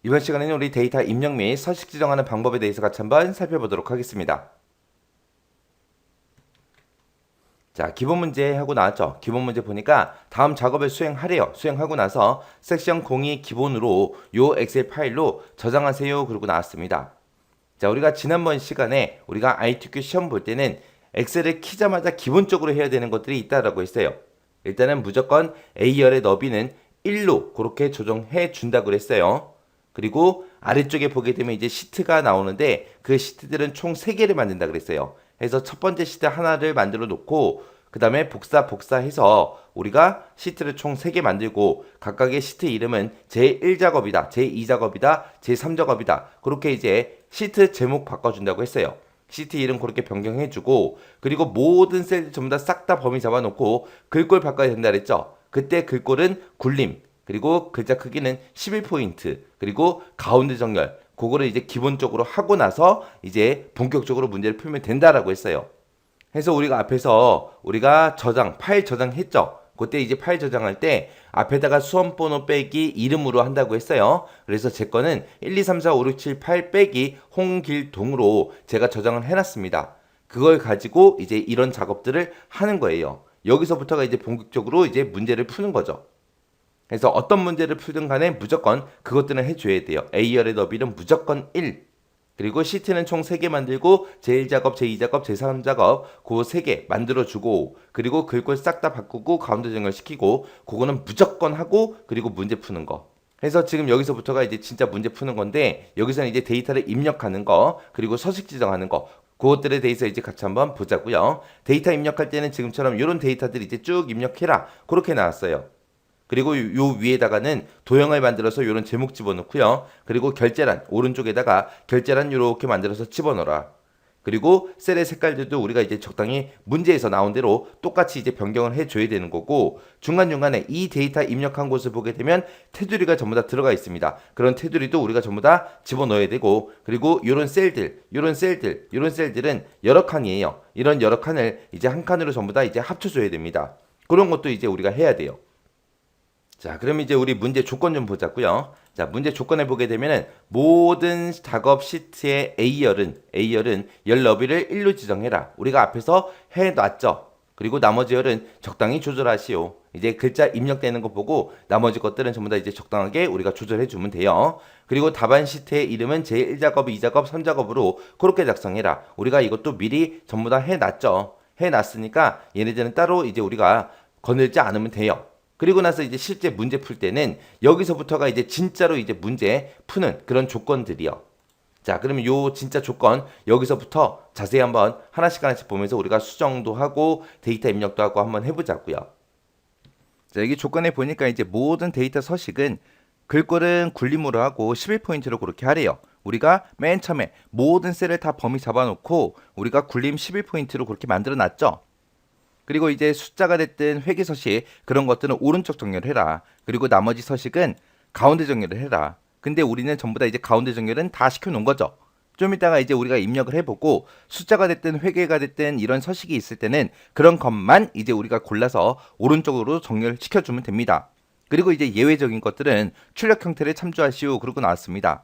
이번 시간에는 우리 데이터 입력 및 서식 지정하는 방법에 대해서 같이 한번 살펴보도록 하겠습니다. 자, 기본 문제 하고 나왔죠? 기본 문제 보니까 다음 작업을 수행하래요. 수행하고 나서 섹션 02 기본으로 요 엑셀 파일로 저장하세요. 그러고 나왔습니다. 자, 우리가 지난번 시간에 우리가 ITQ 시험 볼 때는 엑셀을 키자마자 기본적으로 해야 되는 것들이 있다라고 했어요. 일단은 무조건 A열의 너비는 1로 그렇게 조정해 준다고 그랬어요. 그리고 아래쪽에 보게 되면 이제 시트가 나오는데 그 시트들은 총 3개를 만든다 그랬어요. 해서 첫 번째 시트 하나를 만들어 놓고 그 다음에 복사해서 우리가 시트를 총 3개 만들고 각각의 시트 이름은 제1작업이다, 제2작업이다, 제3작업이다. 그렇게 이제 시트 제목 바꿔준다고 했어요. 시트 이름 그렇게 변경해주고 그리고 모든 셀 전부 다 싹 다 범위 잡아놓고 글꼴 바꿔야 된다 그랬죠. 그때 글꼴은 굴림 그리고 글자 크기는 11포인트 그리고 가운데 정렬 그거를 이제 기본적으로 하고 나서 이제 본격적으로 문제를 풀면 된다라고 했어요. 해서 우리가 앞에서 우리가 파일 저장했죠. 그때 이제 파일 저장할 때 앞에다가 수험번호 빼기 이름으로 한다고 했어요. 그래서 제 거는 1, 2, 3, 4, 5, 6, 7, 8 빼기 홍길동으로 제가 저장을 해놨습니다. 그걸 가지고 이제 이런 작업들을 하는 거예요. 여기서부터가 이제 본격적으로 이제 문제를 푸는 거죠. 그래서 어떤 문제를 풀든 간에 무조건 그것들은 해줘야 돼요. A열의 너비는 무조건 1. 그리고 시트는 총 3개 만들고 제1작업, 제2작업, 제3작업 그 3개 만들어주고 그리고 글꼴 싹 다 바꾸고 가운데 정렬시키고 그거는 무조건 하고 그리고 문제 푸는 거. 그래서 지금 여기서부터가 이제 진짜 문제 푸는 건데 여기서는 이제 데이터를 입력하는 거 그리고 서식 지정하는 거 그것들에 대해서 이제 같이 한번 보자고요. 데이터 입력할 때는 지금처럼 이런 데이터들 이제 쭉 입력해라 그렇게 나왔어요. 그리고 요 위에다가는 도형을 만들어서 이런 제목 집어넣고요. 그리고 결제란 오른쪽에다가 결제란 이렇게 만들어서 집어넣어라. 그리고 셀의 색깔들도 우리가 이제 적당히 문제에서 나온 대로 똑같이 이제 변경을 해줘야 되는 거고 중간중간에 이 데이터 입력한 곳을 보게 되면 테두리가 전부 다 들어가 있습니다. 그런 테두리도 우리가 전부 다 집어넣어야 되고 그리고 이런 셀들은 여러 칸이에요. 이런 여러 칸을 이제 한 칸으로 전부 다 이제 합쳐줘야 됩니다. 그런 것도 이제 우리가 해야 돼요. 자, 그럼 이제 우리 문제 조건 좀 보자고요. 자, 문제 조건을 보게 되면은 모든 작업 시트의 A열은 열 너비를 1로 지정해라. 우리가 앞에서 해놨죠. 그리고 나머지 열은 적당히 조절하시오. 이제 글자 입력되는 거 보고 나머지 것들은 전부 다 이제 적당하게 우리가 조절해 주면 돼요. 그리고 답안 시트의 이름은 제1작업, 2작업, 3작업으로 그렇게 작성해라. 우리가 이것도 미리 전부 다 해놨죠. 해놨으니까 얘네들은 따로 이제 우리가 거늘지 않으면 돼요. 그리고 나서 이제 실제 문제 풀 때는 여기서부터가 이제 진짜로 이제 문제 푸는 그런 조건들이요. 자, 그러면 요 진짜 조건 여기서부터 자세히 한번 하나씩 보면서 우리가 수정도 하고 데이터 입력도 하고 한번 해보자고요. 자, 여기 조건에 보니까 이제 모든 데이터 서식은 글꼴은 굴림으로 하고 11포인트로 그렇게 하래요. 우리가 맨 처음에 모든 셀을 다 범위 잡아놓고 우리가 굴림 11포인트로 그렇게 만들어 놨죠. 그리고 이제 숫자가 됐든 회계 서식 그런 것들은 오른쪽 정렬을 해라. 그리고 나머지 서식은 가운데 정렬을 해라. 근데 우리는 전부 다 이제 가운데 정렬은 다 시켜놓은 거죠. 좀 이따가 이제 우리가 입력을 해보고 숫자가 됐든 회계가 됐든 이런 서식이 있을 때는 그런 것만 이제 우리가 골라서 오른쪽으로 정렬시켜주면 됩니다. 그리고 이제 예외적인 것들은 출력 형태를 참조하시오. 그러고 나왔습니다.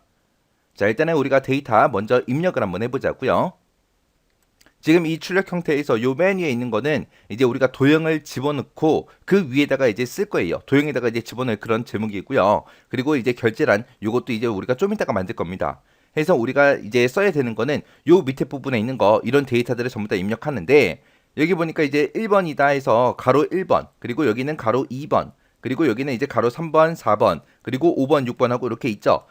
자, 일단은 우리가 데이터 먼저 입력을 한번 해보자고요. 지금 이 출력 형태에서 요 맨 위에 있는 거는 이제 우리가 도형을 집어넣고 그 위에다가 이제 쓸 거예요. 도형에다가 이제 집어넣을 그런 제목이고요. 그리고 이제 결제란 요것도 이제 우리가 좀 이따가 만들 겁니다. 해서 우리가 이제 써야 되는 거는 요 밑에 부분에 있는 거 이런 데이터들을 전부 다 입력하는데 여기 보니까 이제 1번이다 해서 가로 1번 그리고 여기는 가로 2번 그리고 여기는 이제 가로 3번 4번 그리고 5번 6번 하고 이렇게 있죠.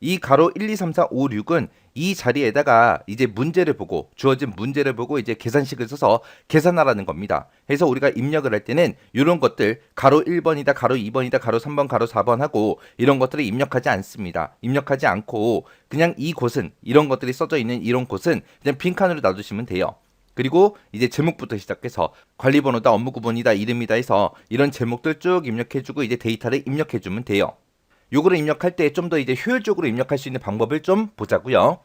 이 가로 1, 2, 3, 4, 5, 6은 이 자리에다가 이제 문제를 보고 주어진 문제를 보고 이제 계산식을 써서 계산하라는 겁니다. 해서 우리가 입력을 할 때는 이런 것들 가로 1번이다, 가로 2번이다, 가로 3번, 가로 4번 하고 이런 것들을 입력하지 않습니다. 입력하지 않고 그냥 이 곳은 이런 것들이 써져 있는 이런 곳은 그냥 빈칸으로 놔두시면 돼요. 그리고 이제 제목부터 시작해서 관리번호다, 업무구분이다, 이름이다 해서 이런 제목들 쭉 입력해주고 이제 데이터를 입력해주면 돼요. 요거를 입력할 때 좀 더 이제 효율적으로 입력할 수 있는 방법을 좀 보자고요.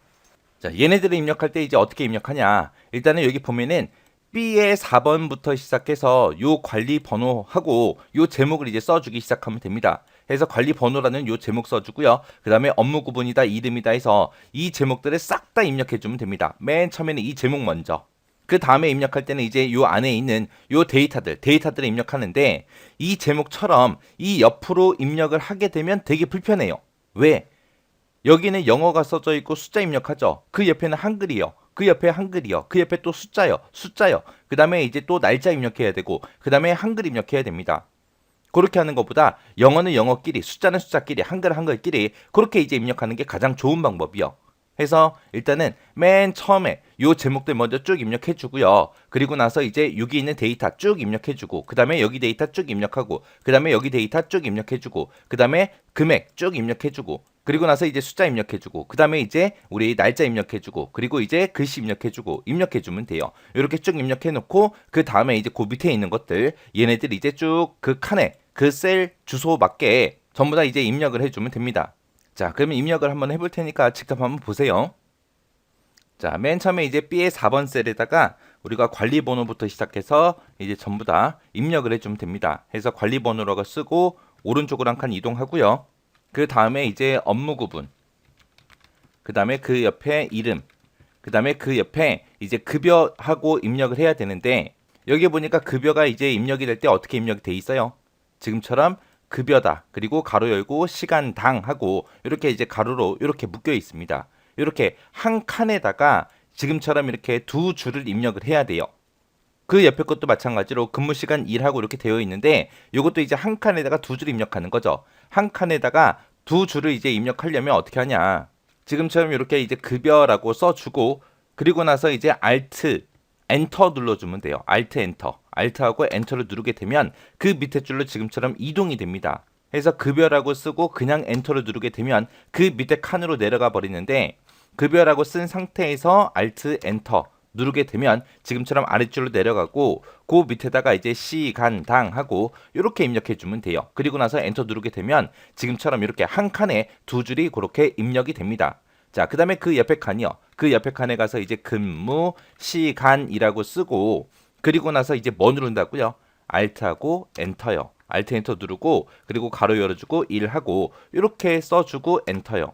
자, 얘네들을 입력할 때 이제 어떻게 입력하냐? 일단은 여기 보면은 B의 4번부터 시작해서 요 관리 번호하고 요 제목을 이제 써주기 시작하면 됩니다. 해서 관리 번호라는 요 제목 써주고요. 그 다음에 업무 구분이다, 이름이다 해서 이 제목들을 싹 다 입력해주면 됩니다. 맨 처음에는 이 제목 먼저. 그 다음에 입력할 때는 이제 요 안에 있는 요 데이터들을 입력하는데 이 제목처럼 이 옆으로 입력을 하게 되면 되게 불편해요. 왜? 여기는 영어가 써져 있고 숫자 입력하죠. 그 옆에는 한글이요. 그 옆에 한글이요. 그 옆에 또 숫자요. 그 다음에 이제 또 날짜 입력해야 되고 그 다음에 한글 입력해야 됩니다. 그렇게 하는 것보다 영어는 영어끼리, 숫자는 숫자끼리, 한글은 한글끼리 그렇게 이제 입력하는 게 가장 좋은 방법이요. 해서 일단은 맨 처음에 요 제목들 먼저 쭉 입력해 주고요. 그리고 나서 이제 여기 있는 데이터 쭉 입력해 주고 그 다음에 여기 데이터 쭉 입력하고 그 다음에 여기 데이터 쭉 입력해 주고 그 다음에 금액 쭉 입력해 주고 그리고 나서 이제 숫자 입력해 주고 그 다음에 이제 우리 날짜 입력해 주고 그리고 이제 글씨 입력해 주고 입력해 주면 돼요. 이렇게 쭉 입력해 놓고 그 다음에 이제 그 밑에 있는 것들 얘네들 이제 쭉 그 칸에 그 셀 주소 맞게 전부 다 이제 입력을 해주면 됩니다. 자, 그러면 입력을 한번 해볼 테니까 직접 한번 보세요. 자, 맨 처음에 이제 B의 4번 셀에다가 우리가 관리 번호부터 시작해서 이제 전부 다 입력을 해주면 됩니다. 해서 관리 번호라고 쓰고 오른쪽으로 한 칸 이동하고요. 그 다음에 이제 업무 구분, 그 다음에 그 옆에 이름, 그 다음에 그 옆에 이제 급여하고 입력을 해야 되는데 여기 보니까 급여가 이제 입력이 될 때 어떻게 입력이 돼 있어요? 지금처럼 급여다. 그리고 가로 열고 시간당 하고 이렇게 이제 가로로 이렇게 묶여 있습니다. 이렇게 한 칸에다가 지금처럼 이렇게 두 줄을 입력을 해야 돼요. 그 옆에 것도 마찬가지로 근무 시간 일하고 이렇게 되어 있는데 이것도 이제 한 칸에다가 두 줄 입력하는 거죠. 한 칸에다가 두 줄을 이제 입력하려면 어떻게 하냐? 지금처럼 이렇게 이제 급여라고 써주고 그리고 나서 이제 Alt 엔터 눌러주면 돼요. Alt 엔터. Alt하고 엔터를 누르게 되면 그 밑에 줄로 지금처럼 이동이 됩니다. 해서 급여라고 쓰고 그냥 엔터를 누르게 되면 그 밑에 칸으로 내려가 버리는데 급여라고 쓴 상태에서 Alt 엔터 누르게 되면 지금처럼 아래줄로 내려가고 그 밑에다가 이제 시간당 하고 이렇게 입력해 주면 돼요. 그리고 나서 엔터 누르게 되면 지금처럼 이렇게 한 칸에 두 줄이 그렇게 입력이 됩니다. 자, 그 다음에 그 옆에 칸이요. 그 옆에 칸에 가서 이제 근무 시간이라고 쓰고 그리고 나서 이제 뭐 누른다고요? Alt하고 엔터요. Alt 엔터 누르고 그리고 가로 열어주고 1하고 이렇게 써주고 엔터요.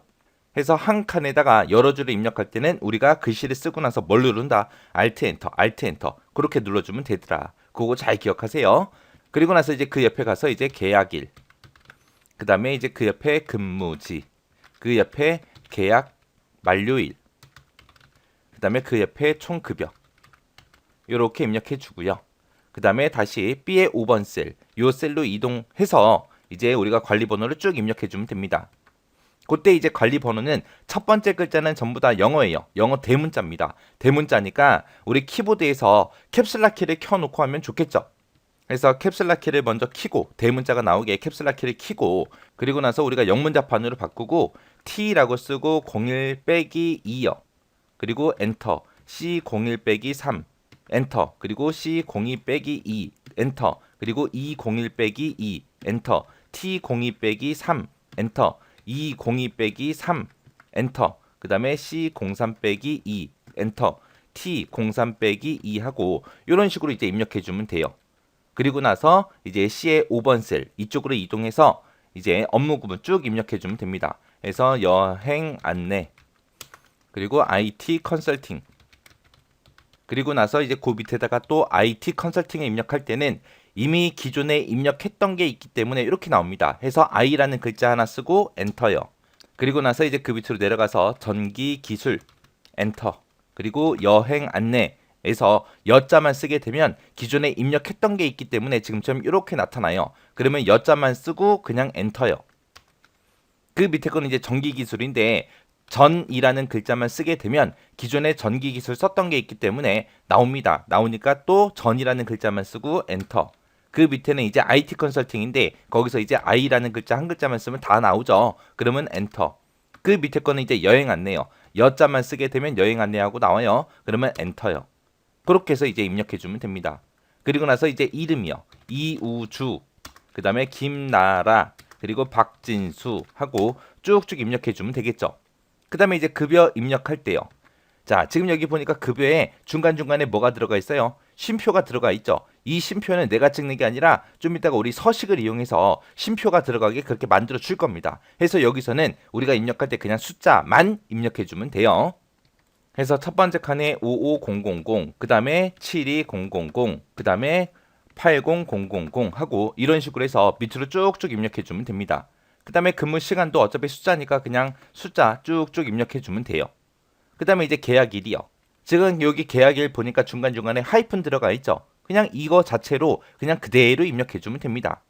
해서 한 칸에다가 여러 줄을 입력할 때는 우리가 글씨를 쓰고 나서 뭘 누른다? Alt 엔터, Alt 엔터 그렇게 눌러주면 되더라. 그거 잘 기억하세요. 그리고 나서 이제 그 옆에 가서 이제 계약일, 그 다음에 이제 그 옆에 근무지, 그 옆에 계약 만료일, 그 다음에 그 옆에 총급여 이렇게 입력해 주고요. 그 다음에 다시 B의 5번 셀, 요 셀로 이동해서 이제 우리가 관리 번호를 쭉 입력해 주면 됩니다. 그때 이제 관리 번호는 첫 번째 글자는 전부 다 영어예요. 영어 대문자입니다. 대문자니까 우리 키보드에서 캡슐락 키를 켜놓고 하면 좋겠죠. 그래서 캡슐락 키를 먼저 키고 대문자가 나오게 캡슐락 키를 키고 그리고 나서 우리가 영문자판으로 바꾸고 T라고 쓰고 01-2요. 그리고 엔터 C01-3 엔터 그리고 C02-2 엔터 그리고 E01-2 엔터 T02-3 엔터 E02-3 엔터 그 다음에 C03-2 엔터 T03-2 하고 이런 식으로 이제 입력해 주면 돼요. 그리고 나서 이제 C의 5번 셀 이쪽으로 이동해서 이제 업무 구분 쭉 입력해 주면 됩니다. 그래서 여행 안내 그리고 IT 컨설팅 그리고 나서 이제 그 밑에다가 또 IT 컨설팅에 입력할 때는 이미 기존에 입력했던 게 있기 때문에 이렇게 나옵니다. 해서 I라는 글자 하나 쓰고 엔터요. 그리고 나서 이제 그 밑으로 내려가서 전기 기술 엔터 그리고 여행 안내에서 여자만 쓰게 되면 기존에 입력했던 게 있기 때문에 지금처럼 이렇게 나타나요. 그러면 여자만 쓰고 그냥 엔터요. 그 밑에 거는 이제 전기 기술인데 전이라는 글자만 쓰게 되면 기존에 전기 기술 썼던 게 있기 때문에 나옵니다. 나오니까 또 전이라는 글자만 쓰고 엔터. 그 밑에는 이제 IT 컨설팅인데 거기서 이제 I라는 글자 한 글자만 쓰면 다 나오죠. 그러면 엔터. 그 밑에 거는 이제 여행 안내요. 여자만 쓰게 되면 여행 안내하고 나와요. 그러면 엔터요. 그렇게 해서 이제 입력해 주면 됩니다. 그리고 나서 이제 이름이요. 이우주, 그 다음에 김나라, 그리고 박진수 하고 쭉쭉 입력해 주면 되겠죠. 그 다음에 이제 급여 입력할 때요. 자, 지금 여기 보니까 급여에 중간중간에 뭐가 들어가 있어요? 쉼표가 들어가 있죠. 이 쉼표는 내가 찍는 게 아니라 좀 이따가 우리 서식을 이용해서 쉼표가 들어가게 그렇게 만들어 줄 겁니다. 그래서 여기서는 우리가 입력할 때 그냥 숫자만 입력해 주면 돼요. 그래서 첫 번째 칸에 55000, 그 다음에 72000, 그 다음에 80000 하고 이런 식으로 해서 밑으로 쭉쭉 입력해 주면 됩니다. 그 다음에 근무 시간도 어차피 숫자니까 그냥 숫자 쭉쭉 입력해 주면 돼요. 그 다음에 이제 계약일이요. 지금 여기 계약일 보니까 중간중간에 하이픈 들어가 있죠. 그냥 이거 자체로 그냥 그대로 입력해 주면 됩니다.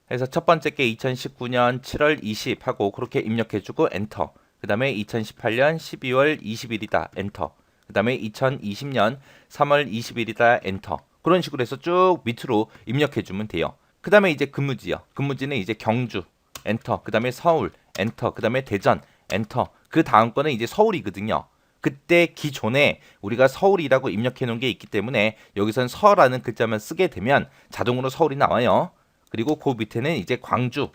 그래서 첫 번째 게 2019년 7월 20 하고 그렇게 입력해 주고 엔터. 그 다음에 2018년 12월 20일이다 엔터. 그 다음에 2020년 3월 20일이다 엔터. 그런 식으로 해서 쭉 밑으로 입력해 주면 돼요. 그 다음에 이제 근무지요. 근무지는 이제 경주 엔터. 그 다음에 서울 엔터. 그 다음에 대전 엔터. 그 다음 거는 이제 서울이거든요. 그때 기존에 우리가 서울이라고 입력해 놓은 게 있기 때문에 여기선 서라는 글자만 쓰게 되면 자동으로 서울이 나와요. 그리고 그 밑에는 이제 광주.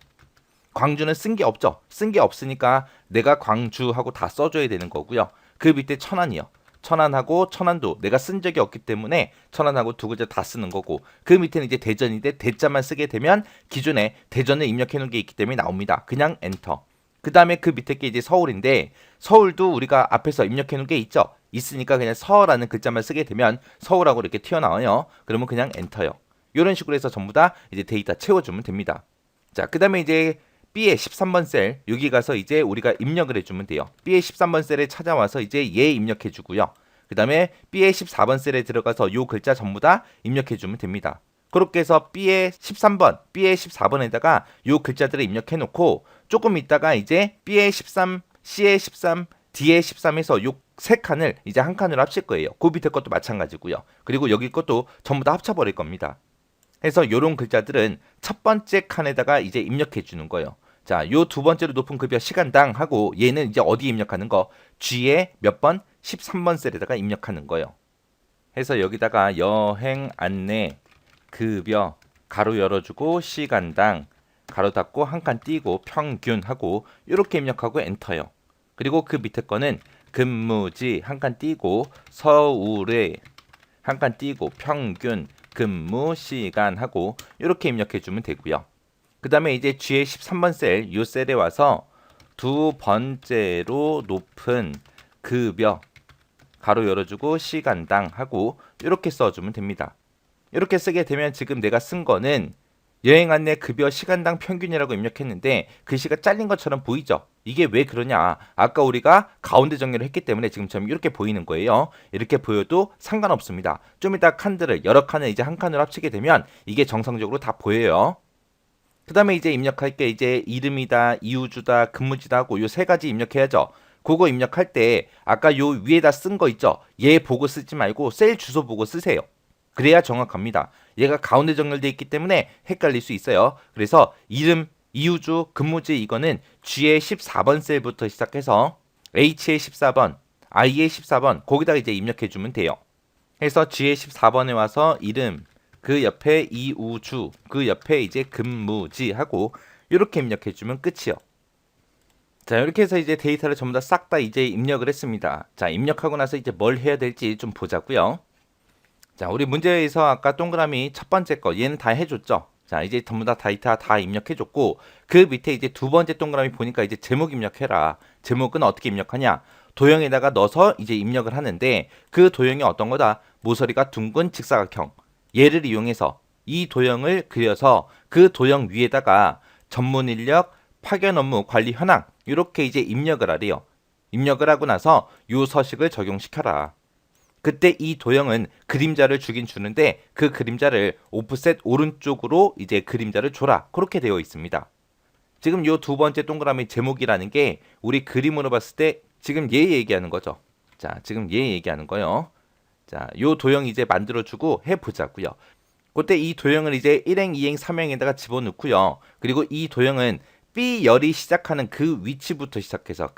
광주는 쓴 게 없죠. 쓴 게 없으니까 내가 광주하고 다 써줘야 되는 거고요. 그 밑에 천안이요. 천안하고 천안도 내가 쓴 적이 없기 때문에 천안하고 두 글자 다 쓰는 거고 그 밑에는 이제 대전인데 대자만 쓰게 되면 기존에 대전을 입력해 놓은 게 있기 때문에 나옵니다. 그냥 엔터. 그 다음에 그 밑에 게 이제 서울인데 서울도 우리가 앞에서 입력해 놓은 게 있죠. 있으니까 그냥 서라는 글자만 쓰게 되면 서울하고 이렇게 튀어나와요. 그러면 그냥 엔터요. 이런 식으로 해서 전부 다 이제 데이터 채워주면 됩니다. 자, 그 다음에 이제 B의 13번 셀 여기 가서 이제 우리가 입력을 해주면 돼요. B의 13번 셀에 찾아와서 이제 얘 입력해 주고요. 그 다음에 B의 14번 셀에 들어가서 요 글자 전부 다 입력해 주면 됩니다. 그렇게 해서 B의 13번, B의 14번에다가 요 글자들을 입력해 놓고 조금 있다가 이제 B의 13, C의 13, D의 13에서 요 세 칸을 이제 한 칸으로 합칠 거예요. 그 밑에 것도 마찬가지고요. 그리고 여기 것도 전부 다 합쳐버릴 겁니다. 그래서 요런 글자들은 첫 번째 칸에다가 이제 입력해 주는 거예요. 자, 요 두 번째로 높은 급여 시간당 하고 얘는 이제 어디 입력하는 거? G의 몇 번? 13번 셀에다가 입력하는 거예요. 해서 여기다가 여행 안내 급여 가로 열어주고 시간당 가로 닫고 한 칸 띄고 평균 하고 이렇게 입력하고 엔터요. 그리고 그 밑에 거는 근무지 한 칸 띄고 서울에 한 칸 띄고 평균 근무 시간 하고 이렇게 입력해 주면 되고요. 그 다음에 이제 G의 13번 셀, 요 셀에 와서 두 번째로 높은 급여 가로 열어주고 시간당 하고 이렇게 써주면 됩니다. 이렇게 쓰게 되면 지금 내가 쓴 거는 여행 안내 급여 시간당 평균이라고 입력했는데 글씨가 잘린 것처럼 보이죠? 이게 왜 그러냐? 아까 우리가 가운데 정리를 했기 때문에 지금처럼 이렇게 보이는 거예요. 이렇게 보여도 상관없습니다. 좀 이따 칸들을 여러 칸을 이제 한 칸으로 합치게 되면 이게 정상적으로 다 보여요. 그 다음에 이제 입력할 게 이제 이름이다, 이유주다, 근무지다 하고 요 세 가지 입력해야죠. 그거 입력할 때 아까 요 위에다 쓴 거 있죠? 얘 보고 쓰지 말고 셀 주소 보고 쓰세요. 그래야 정확합니다. 얘가 가운데 정렬되어 있기 때문에 헷갈릴 수 있어요. 그래서 이름, 이유주, 근무지 이거는 G의 14번 셀부터 시작해서 H의 14번, I의 14번 거기다가 이제 입력해 주면 돼요. 해서 G의 14번에 와서 이름, 그 옆에 이우주, 그 옆에 이제 근무지 하고 이렇게 입력해 주면 끝이요. 자, 이렇게 해서 이제 데이터를 전부 다 싹 다 이제 입력을 했습니다. 자, 입력하고 나서 이제 뭘 해야 될지 좀 보자고요. 자, 우리 문제에서 아까 동그라미 첫 번째 거 얘는 다 해줬죠. 자, 이제 전부 다 데이터 다 입력해줬고 그 밑에 이제 두 번째 동그라미 보니까 이제 제목 입력해라. 제목은 어떻게 입력하냐? 도형에다가 넣어서 이제 입력을 하는데 그 도형이 어떤 거다? 모서리가 둥근 직사각형. 얘를 이용해서 이 도형을 그려서 그 도형 위에다가 전문 인력, 파견 업무, 관리 현황 이렇게 이제 입력을 하래요. 입력을 하고 나서 요 서식을 적용시켜라. 그때 이 도형은 그림자를 주긴 주는데 그 그림자를 오프셋 오른쪽으로 이제 그림자를 줘라. 그렇게 되어 있습니다. 지금 요 두 번째 동그라미 제목이라는 게 우리 그림으로 봤을 때 지금 얘 얘기하는 거죠. 자, 지금 얘 얘기하는 거요. 자, 요 도형 이제 만들어주고 해보자고요. 그때 이 도형을 이제 1행, 2행, 3행에다가 집어넣고요. 그리고 이 도형은 B열이 시작하는 그 위치부터 시작해서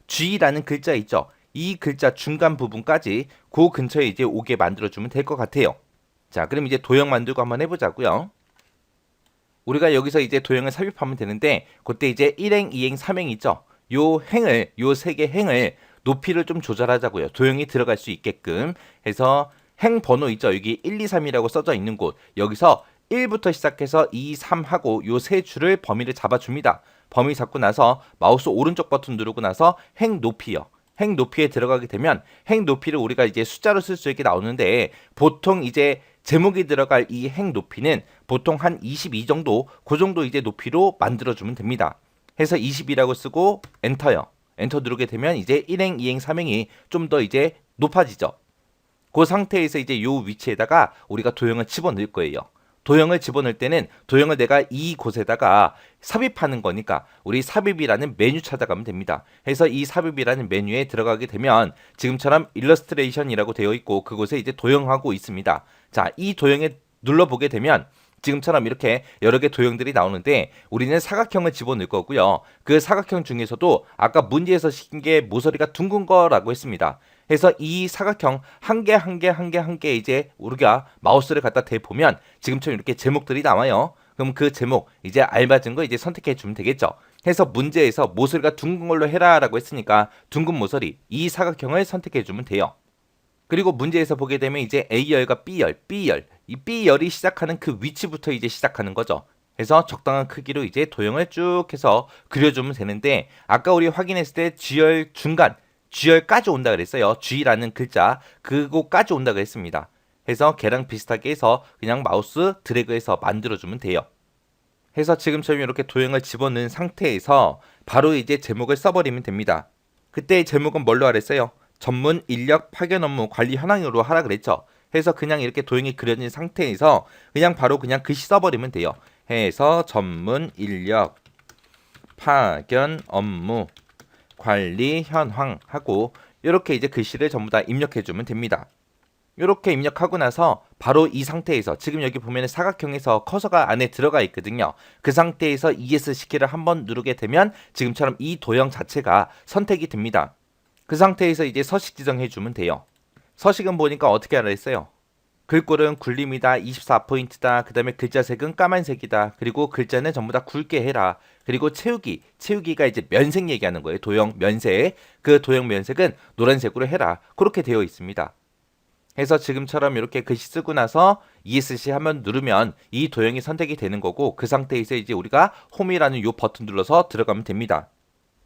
G라는 글자 있죠. 이 글자 중간 부분까지 그 근처에 이제 오게 만들어주면 될 것 같아요. 자, 그럼 이제 도형 만들고 한번 해보자고요. 우리가 여기서 이제 도형을 삽입하면 되는데 그때 이제 1행, 2행, 3행 있죠. 요 행을, 요 세 개 행을 높이를 좀 조절하자고요. 도형이 들어갈 수 있게끔 해서 행 번호 있죠. 여기 1, 2, 3이라고 써져 있는 곳. 여기서 1부터 시작해서 2, 3하고 요 세 줄을 범위를 잡아줍니다. 범위 잡고 나서 마우스 오른쪽 버튼 누르고 나서 행 높이요. 행 높이에 들어가게 되면 행 높이를 우리가 이제 숫자로 쓸 수 있게 나오는데 보통 이제 제목이 들어갈 이 행 높이는 보통 한 22 정도, 그 정도 이제 높이로 만들어주면 됩니다. 해서 20이라고 쓰고 엔터요. 엔터 누르게 되면 이제 1행, 2행, 3행이 좀 더 이제 높아지죠. 그 상태에서 이제 요 위치에다가 우리가 도형을 집어넣을 거예요. 도형을 집어넣을 때는 도형을 내가 이곳에다가 삽입하는 거니까 우리 삽입이라는 메뉴 찾아가면 됩니다. 해서 이 삽입이라는 메뉴에 들어가게 되면 지금처럼 일러스트레이션이라고 되어 있고 그곳에 이제 도형하고 있습니다. 자, 이 도형에 눌러보게 되면 지금처럼 이렇게 여러 개 도형들이 나오는데 우리는 사각형을 집어넣을 거고요. 그 사각형 중에서도 아까 문제에서 시킨 게 모서리가 둥근 거라고 했습니다. 해서 이 사각형 한 개 한 개 한 개 한 개 이제 우리가 마우스를 갖다 대보면 지금처럼 이렇게 제목들이 나와요. 그럼 그 제목 이제 알맞은 거 이제 선택해 주면 되겠죠. 해서 문제에서 모서리가 둥근 걸로 해라라고 했으니까 둥근 모서리 이 사각형을 선택해 주면 돼요. 그리고 문제에서 보게 되면 이제 A열과 B열, 이 B열이 시작하는 그 위치부터 이제 시작하는 거죠. 그래서 적당한 크기로 이제 도형을 쭉 해서 그려주면 되는데 아까 우리 확인했을 때 G열 중간, G열까지 온다 그랬어요. G라는 글자, 그곳까지 온다 그랬습니다. 해서 걔랑 비슷하게 해서 그냥 마우스 드래그해서 만들어주면 돼요. 해서 지금처럼 이렇게 도형을 집어넣은 상태에서 바로 이제 제목을 써버리면 됩니다. 그때 제목은 뭘로 하랬어요? 전문 인력 파견 업무 관리 현황으로 하라 그랬죠. 해서 그냥 이렇게 도형이 그려진 상태에서 그냥 바로 그냥 글씨 써버리면 돼요. 해서 전문 인력 파견 업무 관리 현황 하고 이렇게 이제 글씨를 전부 다 입력해주면 됩니다. 이렇게 입력하고 나서 바로 이 상태에서 지금 여기 보면 사각형에서 커서가 안에 들어가 있거든요. 그 상태에서 ES 키를 한번 누르게 되면 지금처럼 이 도형 자체가 선택이 됩니다. 그 상태에서 이제 서식 지정해 주면 돼요. 서식은 보니까 어떻게 하라 했어요? 글꼴은 굴림이다. 24포인트다. 그 다음에 글자색은 까만색이다. 그리고 글자는 전부 다 굵게 해라. 그리고 채우기가 이제 면색 얘기하는 거예요. 도형 면색. 그 도형 면색은 노란색으로 해라. 그렇게 되어 있습니다. 해서 지금처럼 이렇게 글씨 쓰고 나서 ESC 한번 누르면 이 도형이 선택이 되는 거고 그 상태에서 이제 우리가 홈이라는 요 버튼 눌러서 들어가면 됩니다.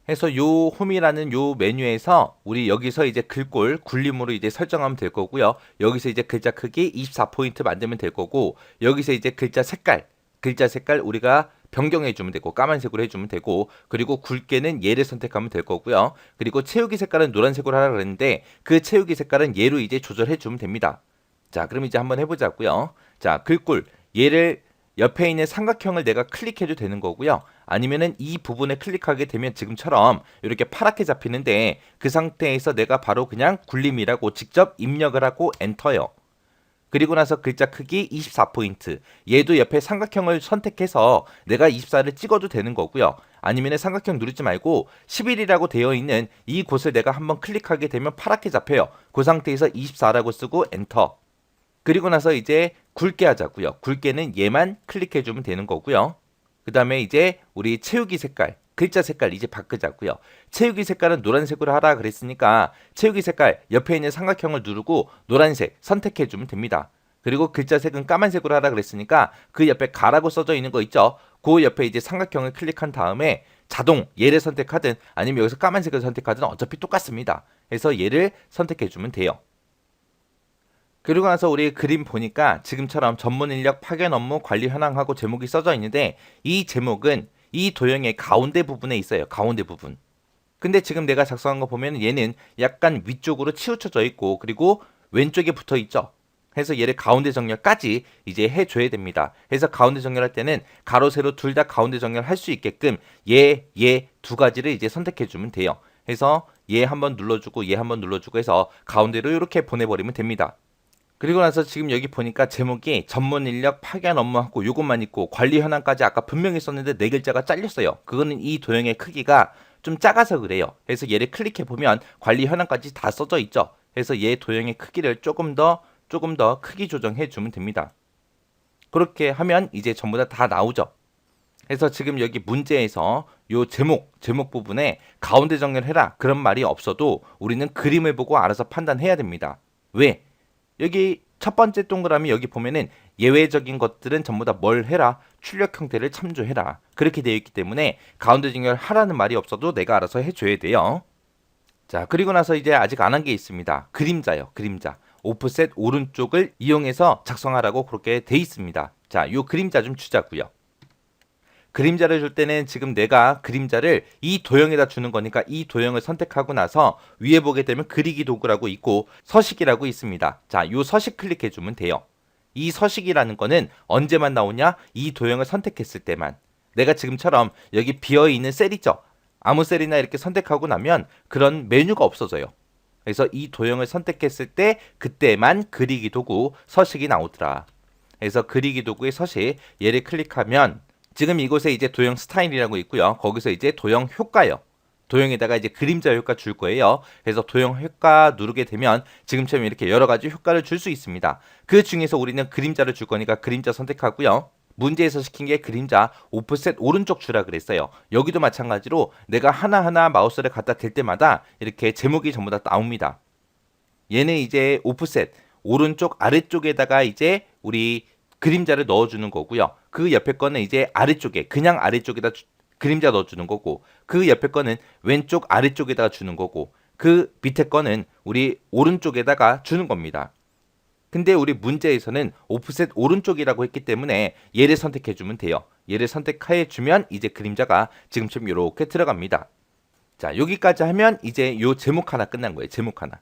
해서 요 홈이라는 요 메뉴에서 우리 여기서 이제 글꼴 굴림으로 이제 설정하면 될 거고요. 여기서 이제 글자 크기 24포인트 만들면 될 거고 여기서 이제 글자 색깔 우리가 변경해 주면 되고 까만색으로 해주면 되고 그리고 굵게는 얘를 선택하면 될 거고요. 그리고 채우기 색깔은 노란색으로 하라 그랬는데 그 채우기 색깔은 얘로 이제 조절해 주면 됩니다. 자, 그럼 이제 한번 해보자고요. 자, 글꼴 얘를 옆에 있는 삼각형을 내가 클릭해도 되는 거고요. 아니면은 이 부분에 클릭하게 되면 지금처럼 이렇게 파랗게 잡히는데 그 상태에서 내가 바로 그냥 굴림이라고 직접 입력을 하고 엔터요. 그리고 나서 글자 크기 24포인트. 얘도 옆에 삼각형을 선택해서 내가 24를 찍어도 되는 거고요. 아니면 삼각형 누르지 말고 11이라고 되어 있는 이 곳을 내가 한번 클릭하게 되면 파랗게 잡혀요. 그 상태에서 24라고 쓰고 엔터. 그리고 나서 이제 굵게 하자고요. 굵게는 얘만 클릭해주면 되는 거고요. 그 다음에 이제 우리 채우기 색깔, 글자 색깔 이제 바꾸자고요. 채우기 색깔은 노란색으로 하라 그랬으니까 채우기 색깔 옆에 있는 삼각형을 누르고 노란색 선택해주면 됩니다. 그리고 글자 색은 까만색으로 하라 그랬으니까 그 옆에 가라고 써져 있는 거 있죠. 그 옆에 이제 삼각형을 클릭한 다음에 자동 얘를 선택하든 아니면 여기서 까만색을 선택하든 어차피 똑같습니다. 그래서 얘를 선택해주면 돼요. 그리고 나서 우리 그림 보니까 지금처럼 전문 인력 파견 업무 관리 현황하고 제목이 써져 있는데 이 제목은 이 도형의 가운데 부분에 있어요. 가운데 부분. 근데 지금 내가 작성한 거 보면 얘는 약간 위쪽으로 치우쳐져 있고 그리고 왼쪽에 붙어 있죠. 그래서 얘를 가운데 정렬까지 이제 해줘야 됩니다. 그래서 가운데 정렬할 때는 가로 세로 둘 다 가운데 정렬할 수 있게끔 얘 두 가지를 이제 선택해 주면 돼요. 그래서 얘 한번 눌러주고 얘 한번 눌러주고 해서 가운데로 이렇게 보내버리면 됩니다. 그리고 나서 지금 여기 보니까 제목이 전문 인력 파견 업무하고 요것만 있고 관리 현황까지 아까 분명히 썼는데 네 글자가 잘렸어요. 그거는 이 도형의 크기가 좀 작아서 그래요. 그래서 얘를 클릭해 보면 관리 현황까지 다 써져 있죠. 그래서 얘 도형의 크기를 조금 더 크기 조정해 주면 됩니다. 그렇게 하면 이제 전부 다 나오죠. 그래서 지금 여기 문제에서 요 제목 부분에 가운데 정렬해라 그런 말이 없어도 우리는 그림을 보고 알아서 판단해야 됩니다. 왜? 여기 첫 번째 동그라미 여기 보면은 예외적인 것들은 전부 다 뭘 해라? 출력 형태를 참조해라. 그렇게 되어 있기 때문에 가운데 정렬하라는 말이 없어도 내가 알아서 해줘야 돼요. 자, 그리고 나서 이제 아직 안 한 게 있습니다. 그림자요, 그림자. 오프셋 오른쪽을 이용해서 작성하라고 그렇게 돼 있습니다. 자, 요 그림자 좀 주자고요. 그림자를 줄 때는 지금 내가 그림자를 이 도형에다 주는 거니까 이 도형을 선택하고 나서 위에 보게 되면 그리기 도구라고 있고 서식이라고 있습니다. 자, 요 서식 클릭해 주면 돼요. 이 서식이라는 거는 언제만 나오냐? 이 도형을 선택했을 때만. 내가 지금처럼 여기 비어있는 셀 있죠? 아무 셀이나 이렇게 선택하고 나면 그런 메뉴가 없어져요. 그래서 이 도형을 선택했을 때 그때만 그리기 도구 서식이 나오더라. 그래서 그리기 도구의 서식 얘를 클릭하면 지금 이곳에 이제 도형 스타일이라고 있고요. 거기서 이제 도형 효과요. 도형에다가 이제 그림자 효과 줄 거예요. 그래서 도형 효과 누르게 되면 지금처럼 이렇게 여러 가지 효과를 줄 수 있습니다. 그 중에서 우리는 그림자를 줄 거니까 그림자 선택하고요. 문제에서 시킨 게 그림자 오프셋 오른쪽 주라 그랬어요. 여기도 마찬가지로 내가 하나하나 마우스를 갖다 댈 때마다 이렇게 제목이 전부 다 나옵니다. 얘는 이제 오프셋 오른쪽 아래쪽에다가 이제 우리 그림자를 넣어주는 거고요. 그 옆에 거는 이제 아래쪽에 그냥 아래쪽에다 그림자 넣어주는 거고 그 옆에 거는 왼쪽 아래쪽에다가 주는 거고 그 밑에 거는 우리 오른쪽에다가 주는 겁니다. 근데 우리 문제에서는 오프셋 오른쪽이라고 했기 때문에 얘를 선택해 주면 돼요. 얘를 선택해 주면 이제 그림자가 지금처럼 이렇게 들어갑니다. 자, 여기까지 하면 이제 요 제목 하나 끝난 거예요. 제목 하나.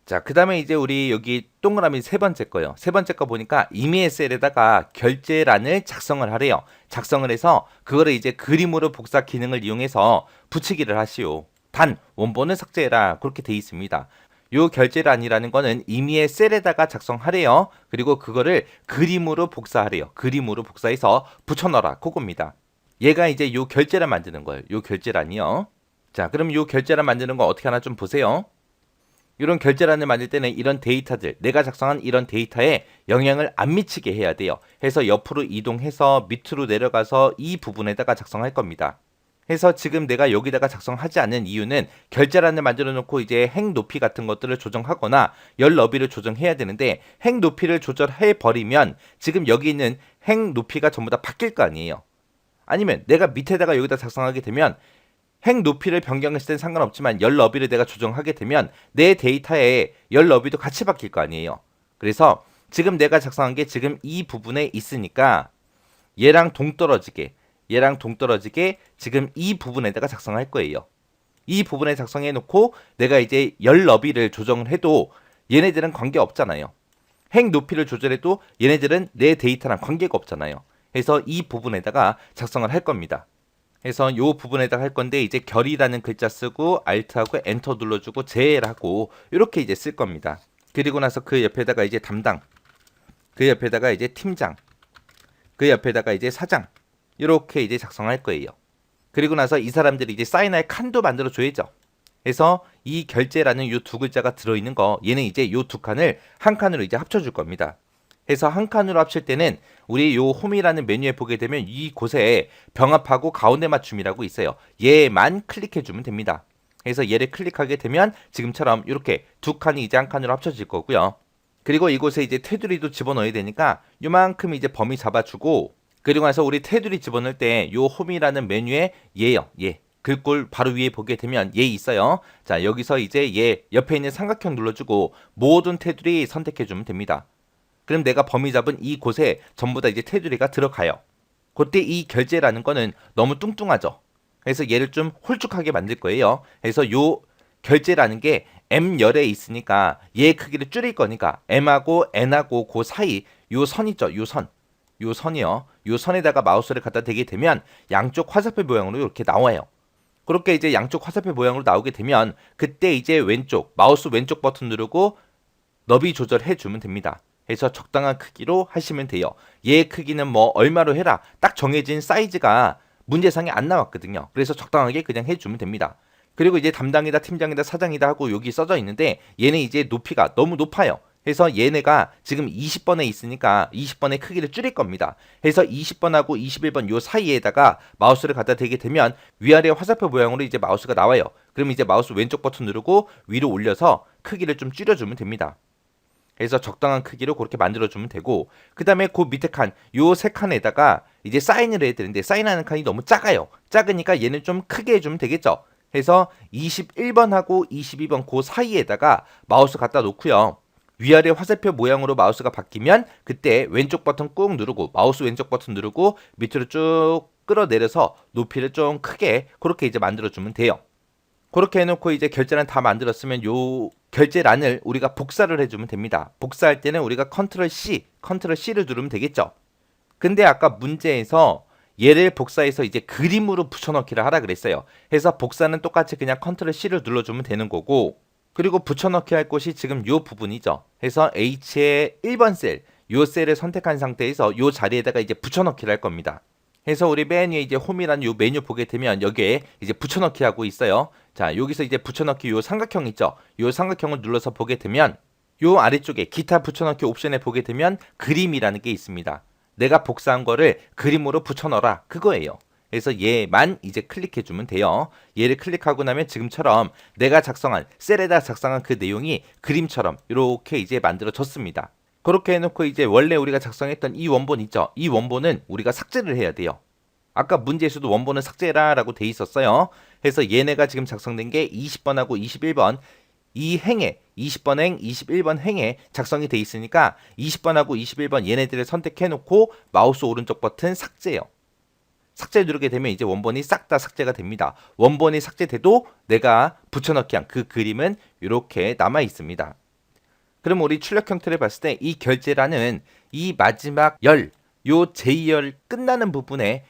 자, 그 다음에 이제 우리 여기 동그라미 세 번째 거요. 세 번째 거 보니까 이메일 셀에다가 결제란을 작성을 하래요. 작성을 해서 그거를 이제 그림으로 복사 기능을 이용해서 붙이기를 하시오. 단 원본은 삭제해라. 그렇게 돼 있습니다. 요 결제란이라는 거는 임의의 셀에다가 작성하래요. 그리고 그거를 그림으로 복사하래요. 그림으로 복사해서 붙여넣어라. 그겁니다. 얘가 이제 요 결제란 만드는 거예요. 요 결제란이요. 자, 그럼 요 결제란 만드는 거 어떻게 하나 좀 보세요. 이런 결제란을 만들 때는 이런 데이터들, 내가 작성한 이런 데이터에 영향을 안 미치게 해야 돼요. 해서 옆으로 이동해서 밑으로 내려가서 이 부분에다가 작성할 겁니다. 해서 지금 내가 여기다가 작성하지 않는 이유는 결제란을 만들어 놓고 이제 행 높이 같은 것들을 조정하거나 열 너비를 조정해야 되는데 행 높이를 조절해 버리면 지금 여기 있는 행 높이가 전부 다 바뀔 거 아니에요. 아니면 내가 밑에다가 여기다 작성하게 되면 행 높이를 변경했을 땐 상관없지만 열 너비를 내가 조정하게 되면 내 데이터에 열 너비도 같이 바뀔 거 아니에요. 그래서 지금 내가 작성한 게 지금 이 부분에 있으니까 얘랑 동떨어지게 지금 이 부분에다가 작성할 거예요. 이 부분에 작성해 놓고 내가 이제 열 너비를 조정을 해도 얘네들은 관계 없잖아요. 행 높이를 조절해도 얘네들은 내 데이터랑 관계가 없잖아요. 그래서 이 부분에다가 작성을 할 겁니다. 그래서 이 부분에다가 할 건데 이제 결이라는 글자 쓰고 Alt하고 엔터 눌러주고 제라고 이렇게 이제 쓸 겁니다. 그리고 나서 그 옆에다가 이제 담당, 그 옆에다가 이제 팀장, 그 옆에다가 이제 사장 이렇게 이제 작성할 거예요. 그리고 나서 이 사람들이 이제 사인할 칸도 만들어 줘야죠. 그래서 이 결제라는 이 두 글자가 들어있는 거 얘는 이제 이 두 칸을 한 칸으로 이제 합쳐줄 겁니다. 해서 한 칸으로 합칠 때는 우리 요 홈이라는 메뉴에 보게 되면 이곳에 병합하고 가운데 맞춤이라고 있어요. 얘만 클릭해 주면 됩니다. 그래서 얘를 클릭하게 되면 지금처럼 이렇게 두 칸이 이제 한 칸으로 합쳐질 거고요. 그리고 이곳에 이제 테두리도 집어넣어야 되니까 요만큼 이제 범위 잡아주고 그리고 나서 우리 테두리 집어넣을 때 요 홈이라는 메뉴에 얘요. 얘. 글꼴 바로 위에 보게 되면 얘 있어요. 자, 여기서 이제 얘 옆에 있는 삼각형 눌러주고 모든 테두리 선택해주면 됩니다. 그럼 내가 범위 잡은 이 곳에 전부 다 이제 테두리가 들어가요. 그때 이 결제라는 거는 너무 뚱뚱하죠. 그래서 얘를 좀 홀쭉하게 만들 거예요. 그래서 요 결제라는 게 M열에 있으니까 얘 크기를 줄일 거니까 M하고 N하고 그 사이 요 선 있죠. 요 선. 요 선이요. 요 선에다가 마우스를 갖다 대게 되면 양쪽 화살표 모양으로 이렇게 나와요. 그렇게 이제 양쪽 화살표 모양으로 나오게 되면 그때 이제 왼쪽 마우스 왼쪽 버튼 누르고 너비 조절해 주면 됩니다. 그래서 적당한 크기로 하시면 돼요. 얘 크기는 뭐 얼마로 해라 딱 정해진 사이즈가 문제상에 안 나왔거든요. 그래서 적당하게 그냥 해주면 됩니다. 그리고 이제 담당이다 팀장이다 사장이다 하고 여기 써져 있는데 얘는 이제 높이가 너무 높아요. 해서 얘네가 지금 20번에 있으니까 20번의 크기를 줄일 겁니다. 해서 20번하고 21번 요 사이에다가 마우스를 갖다 대게 되면 위아래 화살표 모양으로 이제 마우스가 나와요. 그럼 이제 마우스 왼쪽 버튼 누르고 위로 올려서 크기를 좀 줄여주면 됩니다. 그래서 적당한 크기로 그렇게 만들어주면 되고, 그 다음에 그 밑에 칸, 요 세 칸에다가 이제 사인을 해야 되는데 사인하는 칸이 너무 작아요. 작으니까 얘는 좀 크게 해주면 되겠죠. 해서 21번하고 22번 그 사이에다가 마우스 갖다 놓고요. 위아래 화살표 모양으로 마우스가 바뀌면 그때 왼쪽 버튼 꾹 누르고 마우스 왼쪽 버튼 누르고 밑으로 쭉 끌어내려서 높이를 좀 크게 그렇게 이제 만들어주면 돼요. 그렇게 해놓고 이제 결제란 다 만들었으면 요 결제란을 우리가 복사를 해주면 됩니다. 복사할 때는 우리가 컨트롤 C를 누르면 되겠죠. 근데 아까 문제에서 얘를 복사해서 이제 그림으로 붙여넣기를 하라 그랬어요. 해서 복사는 똑같이 그냥 컨트롤 C를 눌러주면 되는 거고, 그리고 붙여넣기 할 곳이 지금 요 부분이죠. 해서 H의 1번 셀, 요 셀을 선택한 상태에서 요 자리에다가 이제 붙여넣기를 할 겁니다. 해서 우리 맨 위에 이제 홈이라는 요 메뉴 보게 되면 여기에 이제 붙여넣기 하고 있어요. 자, 여기서 이제 붙여넣기 요 삼각형 있죠. 요 삼각형을 눌러서 보게 되면 요 아래쪽에 기타 붙여넣기 옵션에 보게 되면 그림이라는 게 있습니다. 내가 복사한 거를 그림으로 붙여넣어라, 그거예요. 그래서 얘만 이제 클릭해주면 돼요. 얘를 클릭하고 나면 지금처럼 내가 작성한 셀에다 작성한 그 내용이 그림처럼 이렇게 이제 만들어졌습니다. 그렇게 해놓고 이제 원래 우리가 작성했던 이 원본 있죠. 이 원본은 우리가 삭제를 해야 돼요. 아까 문제에서도 원본은 삭제라 라고 돼 있었어요. 그래서 얘네가 지금 작성된 게 20번하고 21번 이 행에 20번 행, 21번 행에 작성이 돼 있으니까 20번하고 21번 얘네들을 선택해 놓고 마우스 오른쪽 버튼 삭제요. 삭제 누르게 되면 이제 원본이 싹 다 삭제가 됩니다. 원본이 삭제돼도 내가 붙여넣기 한 그 그림은 이렇게 남아 있습니다. 그럼 우리 출력 형태를 봤을 때 이 결제란은 이 마지막 열, 요 제2열 끝나는 부분에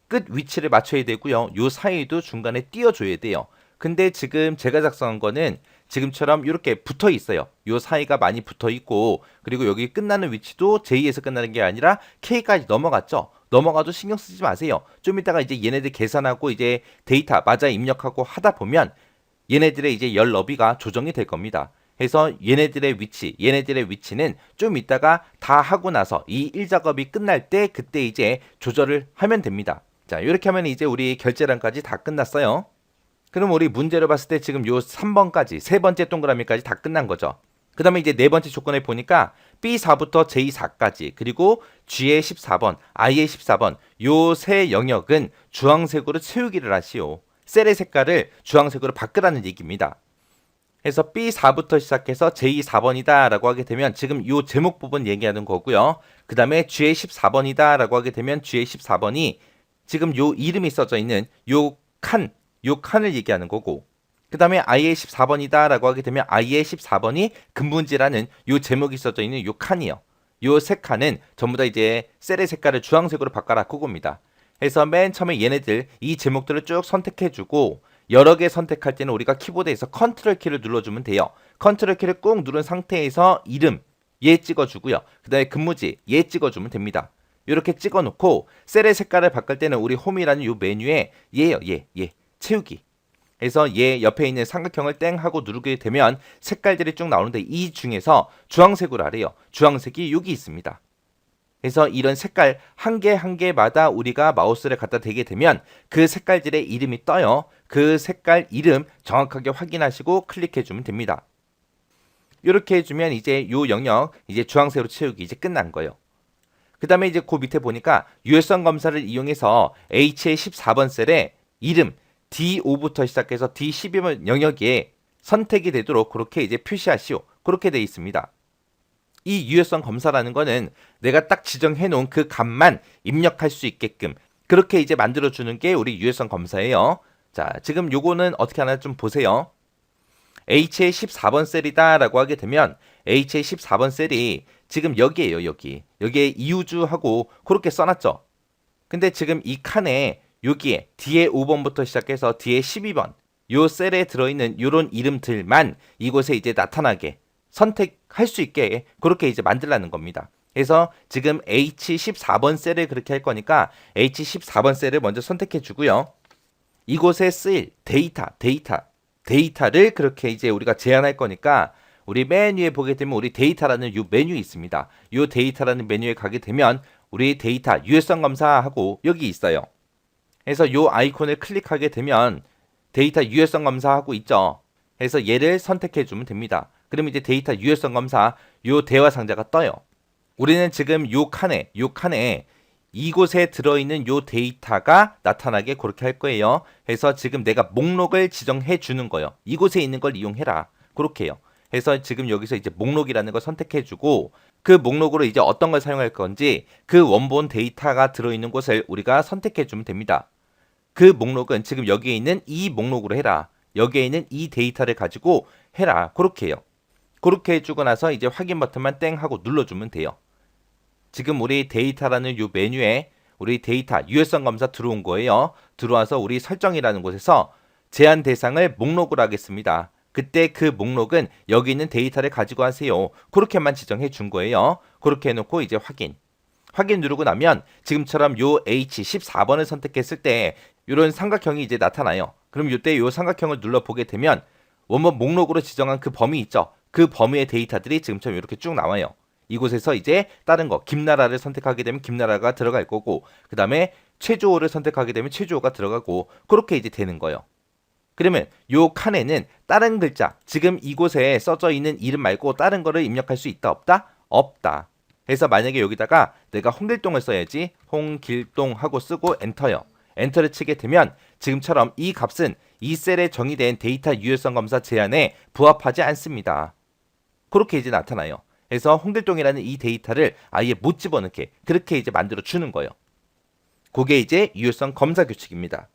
끝 위치를 맞춰야 되고요. 요 사이도 중간에 띄워줘야 돼요. 근데 지금 제가 작성한 거는 지금처럼 이렇게 붙어 있어요. 요 사이가 많이 붙어 있고, 그리고 여기 끝나는 위치도 J에서 끝나는 게 아니라 K까지 넘어갔죠. 넘어가도 신경 쓰지 마세요. 좀 이따가 이제 얘네들 계산하고 이제 데이터 맞아 입력하고 하다 보면 얘네들의 이제 열 너비가 조정이 될 겁니다. 해서 얘네들의 위치는 좀 이따가 다 하고 나서 이 1작업이 끝날 때 그때 이제 조절을 하면 됩니다. 자, 이렇게 하면 이제 우리 결제란까지 다 끝났어요. 그럼 우리 문제를 봤을 때 지금 요 3번까지 세 번째 동그라미까지 다 끝난 거죠. 그 다음에 이제 네 번째 조건에 보니까 B4부터 J4까지 그리고 G의 14번, I의 14번 요 세 영역은 주황색으로 채우기를 하시오. 셀의 색깔을 주황색으로 바꾸라는 얘기입니다. 해서 B4부터 시작해서 J4번이다 라고 하게 되면 지금 요 제목 부분 얘기하는 거고요. 그 다음에 G의 14번이다 라고 하게 되면 G의 14번이 지금 요 이름이 써져 있는 요 칸을 얘기하는 거고, 그 다음에 I의 14번이다 라고 하게 되면 I의 14번이 근문지라는 요 제목이 써져 있는 요 칸이요. 요 세 칸은 전부 다 이제 셀의 색깔을 주황색으로 바꿔라 그겁니다. 해서 맨 처음에 얘네들 이 제목들을 쭉 선택해주고 여러 개 선택할 때는 우리가 키보드에서 컨트롤 키를 눌러주면 돼요. 컨트롤 키를 꾹 누른 상태에서 이름 얘 찍어주고요. 그 다음에 근무지 얘 찍어주면 됩니다. 이렇게 찍어놓고 셀의 색깔을 바꿀 때는 우리 홈이라는 요 메뉴에 얘요, 얘 채우기. 그래서 얘 옆에 있는 삼각형을 땡 하고 누르게 되면 색깔들이 쭉 나오는데 이 중에서 주황색으로 하래요. 주황색이 여기 있습니다. 그래서 이런 색깔 한 개 한 개마다 우리가 마우스를 갖다 대게 되면 그 색깔들의 이름이 떠요. 그 색깔 이름 정확하게 확인하시고 클릭해주면 됩니다. 이렇게 해주면 이제 요 영역 이제 주황색으로 채우기 이제 끝난 거예요. 그 다음에 이제 그 밑에 보니까 유효성 검사를 이용해서 H의 14번 셀에 이름 D5부터 시작해서 D12번 영역에 선택이 되도록 그렇게 이제 표시하시오. 그렇게 되어 있습니다. 이 유효성 검사라는 거는 내가 딱 지정해 놓은 그 값만 입력할 수 있게끔 그렇게 이제 만들어 주는 게 우리 유효성 검사예요. 자, 지금 요거는 어떻게 하나 좀 보세요. H의 14번 셀이다 라고 하게 되면 H의 14번 셀이 지금 여기에요. 여기에 이우주하고 그렇게 써놨죠. 근데 지금 이 칸에 여기에 D의 5번부터 시작해서 D의 12번 요 셀에 들어있는 요런 이름들만 이곳에 이제 나타나게 선택할 수 있게 그렇게 이제 만들라는 겁니다. 그래서 지금 H14번 셀을 그렇게 할 거니까 H14번 셀을 먼저 선택해 주고요. 이곳에 쓰일 데이터를 그렇게 이제 우리가 제한할 거니까 우리 맨 위에 보게 되면 우리 데이터라는 요 메뉴 있습니다. 요 데이터라는 메뉴에 가게 되면 우리 데이터 유효성 검사하고 여기 있어요. 그래서 요 아이콘을 클릭하게 되면 데이터 유효성 검사하고 있죠. 그래서 얘를 선택해 주면 됩니다. 그럼 이제 데이터 유효성 검사 요 대화 상자가 떠요. 우리는 지금 요 칸에 이곳에 들어있는 요 데이터가 나타나게 그렇게 할 거예요. 그래서 지금 내가 목록을 지정해 주는 거예요. 이곳에 있는 걸 이용해라. 그렇게요. 그래서 지금 여기서 이제 목록이라는 걸 선택해 주고 그 목록으로 이제 어떤 걸 사용할 건지 그 원본 데이터가 들어있는 곳을 우리가 선택해 주면 됩니다. 그 목록은 지금 여기에 있는 이 목록으로 해라. 여기에 있는 이 데이터를 가지고 해라. 그렇게 해요. 그렇게 해주고 나서 이제 확인 버튼만 땡 하고 눌러주면 돼요. 지금 우리 데이터라는 이 메뉴에 우리 데이터 유효성 검사 들어온 거예요. 들어와서 우리 설정이라는 곳에서 제한 대상을 목록으로 하겠습니다. 그때 그 목록은 여기 있는 데이터를 가지고 하세요. 그렇게만 지정해 준 거예요. 그렇게 해놓고 이제 확인 누르고 나면 지금처럼 요 H14번을 선택했을 때 이런 삼각형이 이제 나타나요. 그럼 이때 요 삼각형을 눌러보게 되면 원본 목록으로 지정한 그 범위 있죠. 그 범위의 데이터들이 지금처럼 이렇게 쭉 나와요. 이곳에서 이제 다른 거 김나라를 선택하게 되면 김나라가 들어갈 거고 그 다음에 최주호를 선택하게 되면 최주호가 들어가고 그렇게 이제 되는 거예요. 그러면 요 칸에는 다른 글자 지금 이곳에 써져 있는 이름 말고 다른 거를 입력할 수 있다 없다? 없다. 그래서 만약에 여기다가 내가 홍길동을 써야지 홍길동 하고 쓰고 엔터요. 엔터를 치게 되면 지금처럼 이 값은 이 셀에 정의된 데이터 유효성 검사 제한에 부합하지 않습니다. 그렇게 이제 나타나요. 그래서 홍길동이라는 이 데이터를 아예 못 집어넣게 그렇게 이제 만들어 주는 거예요. 그게 이제 유효성 검사 규칙입니다.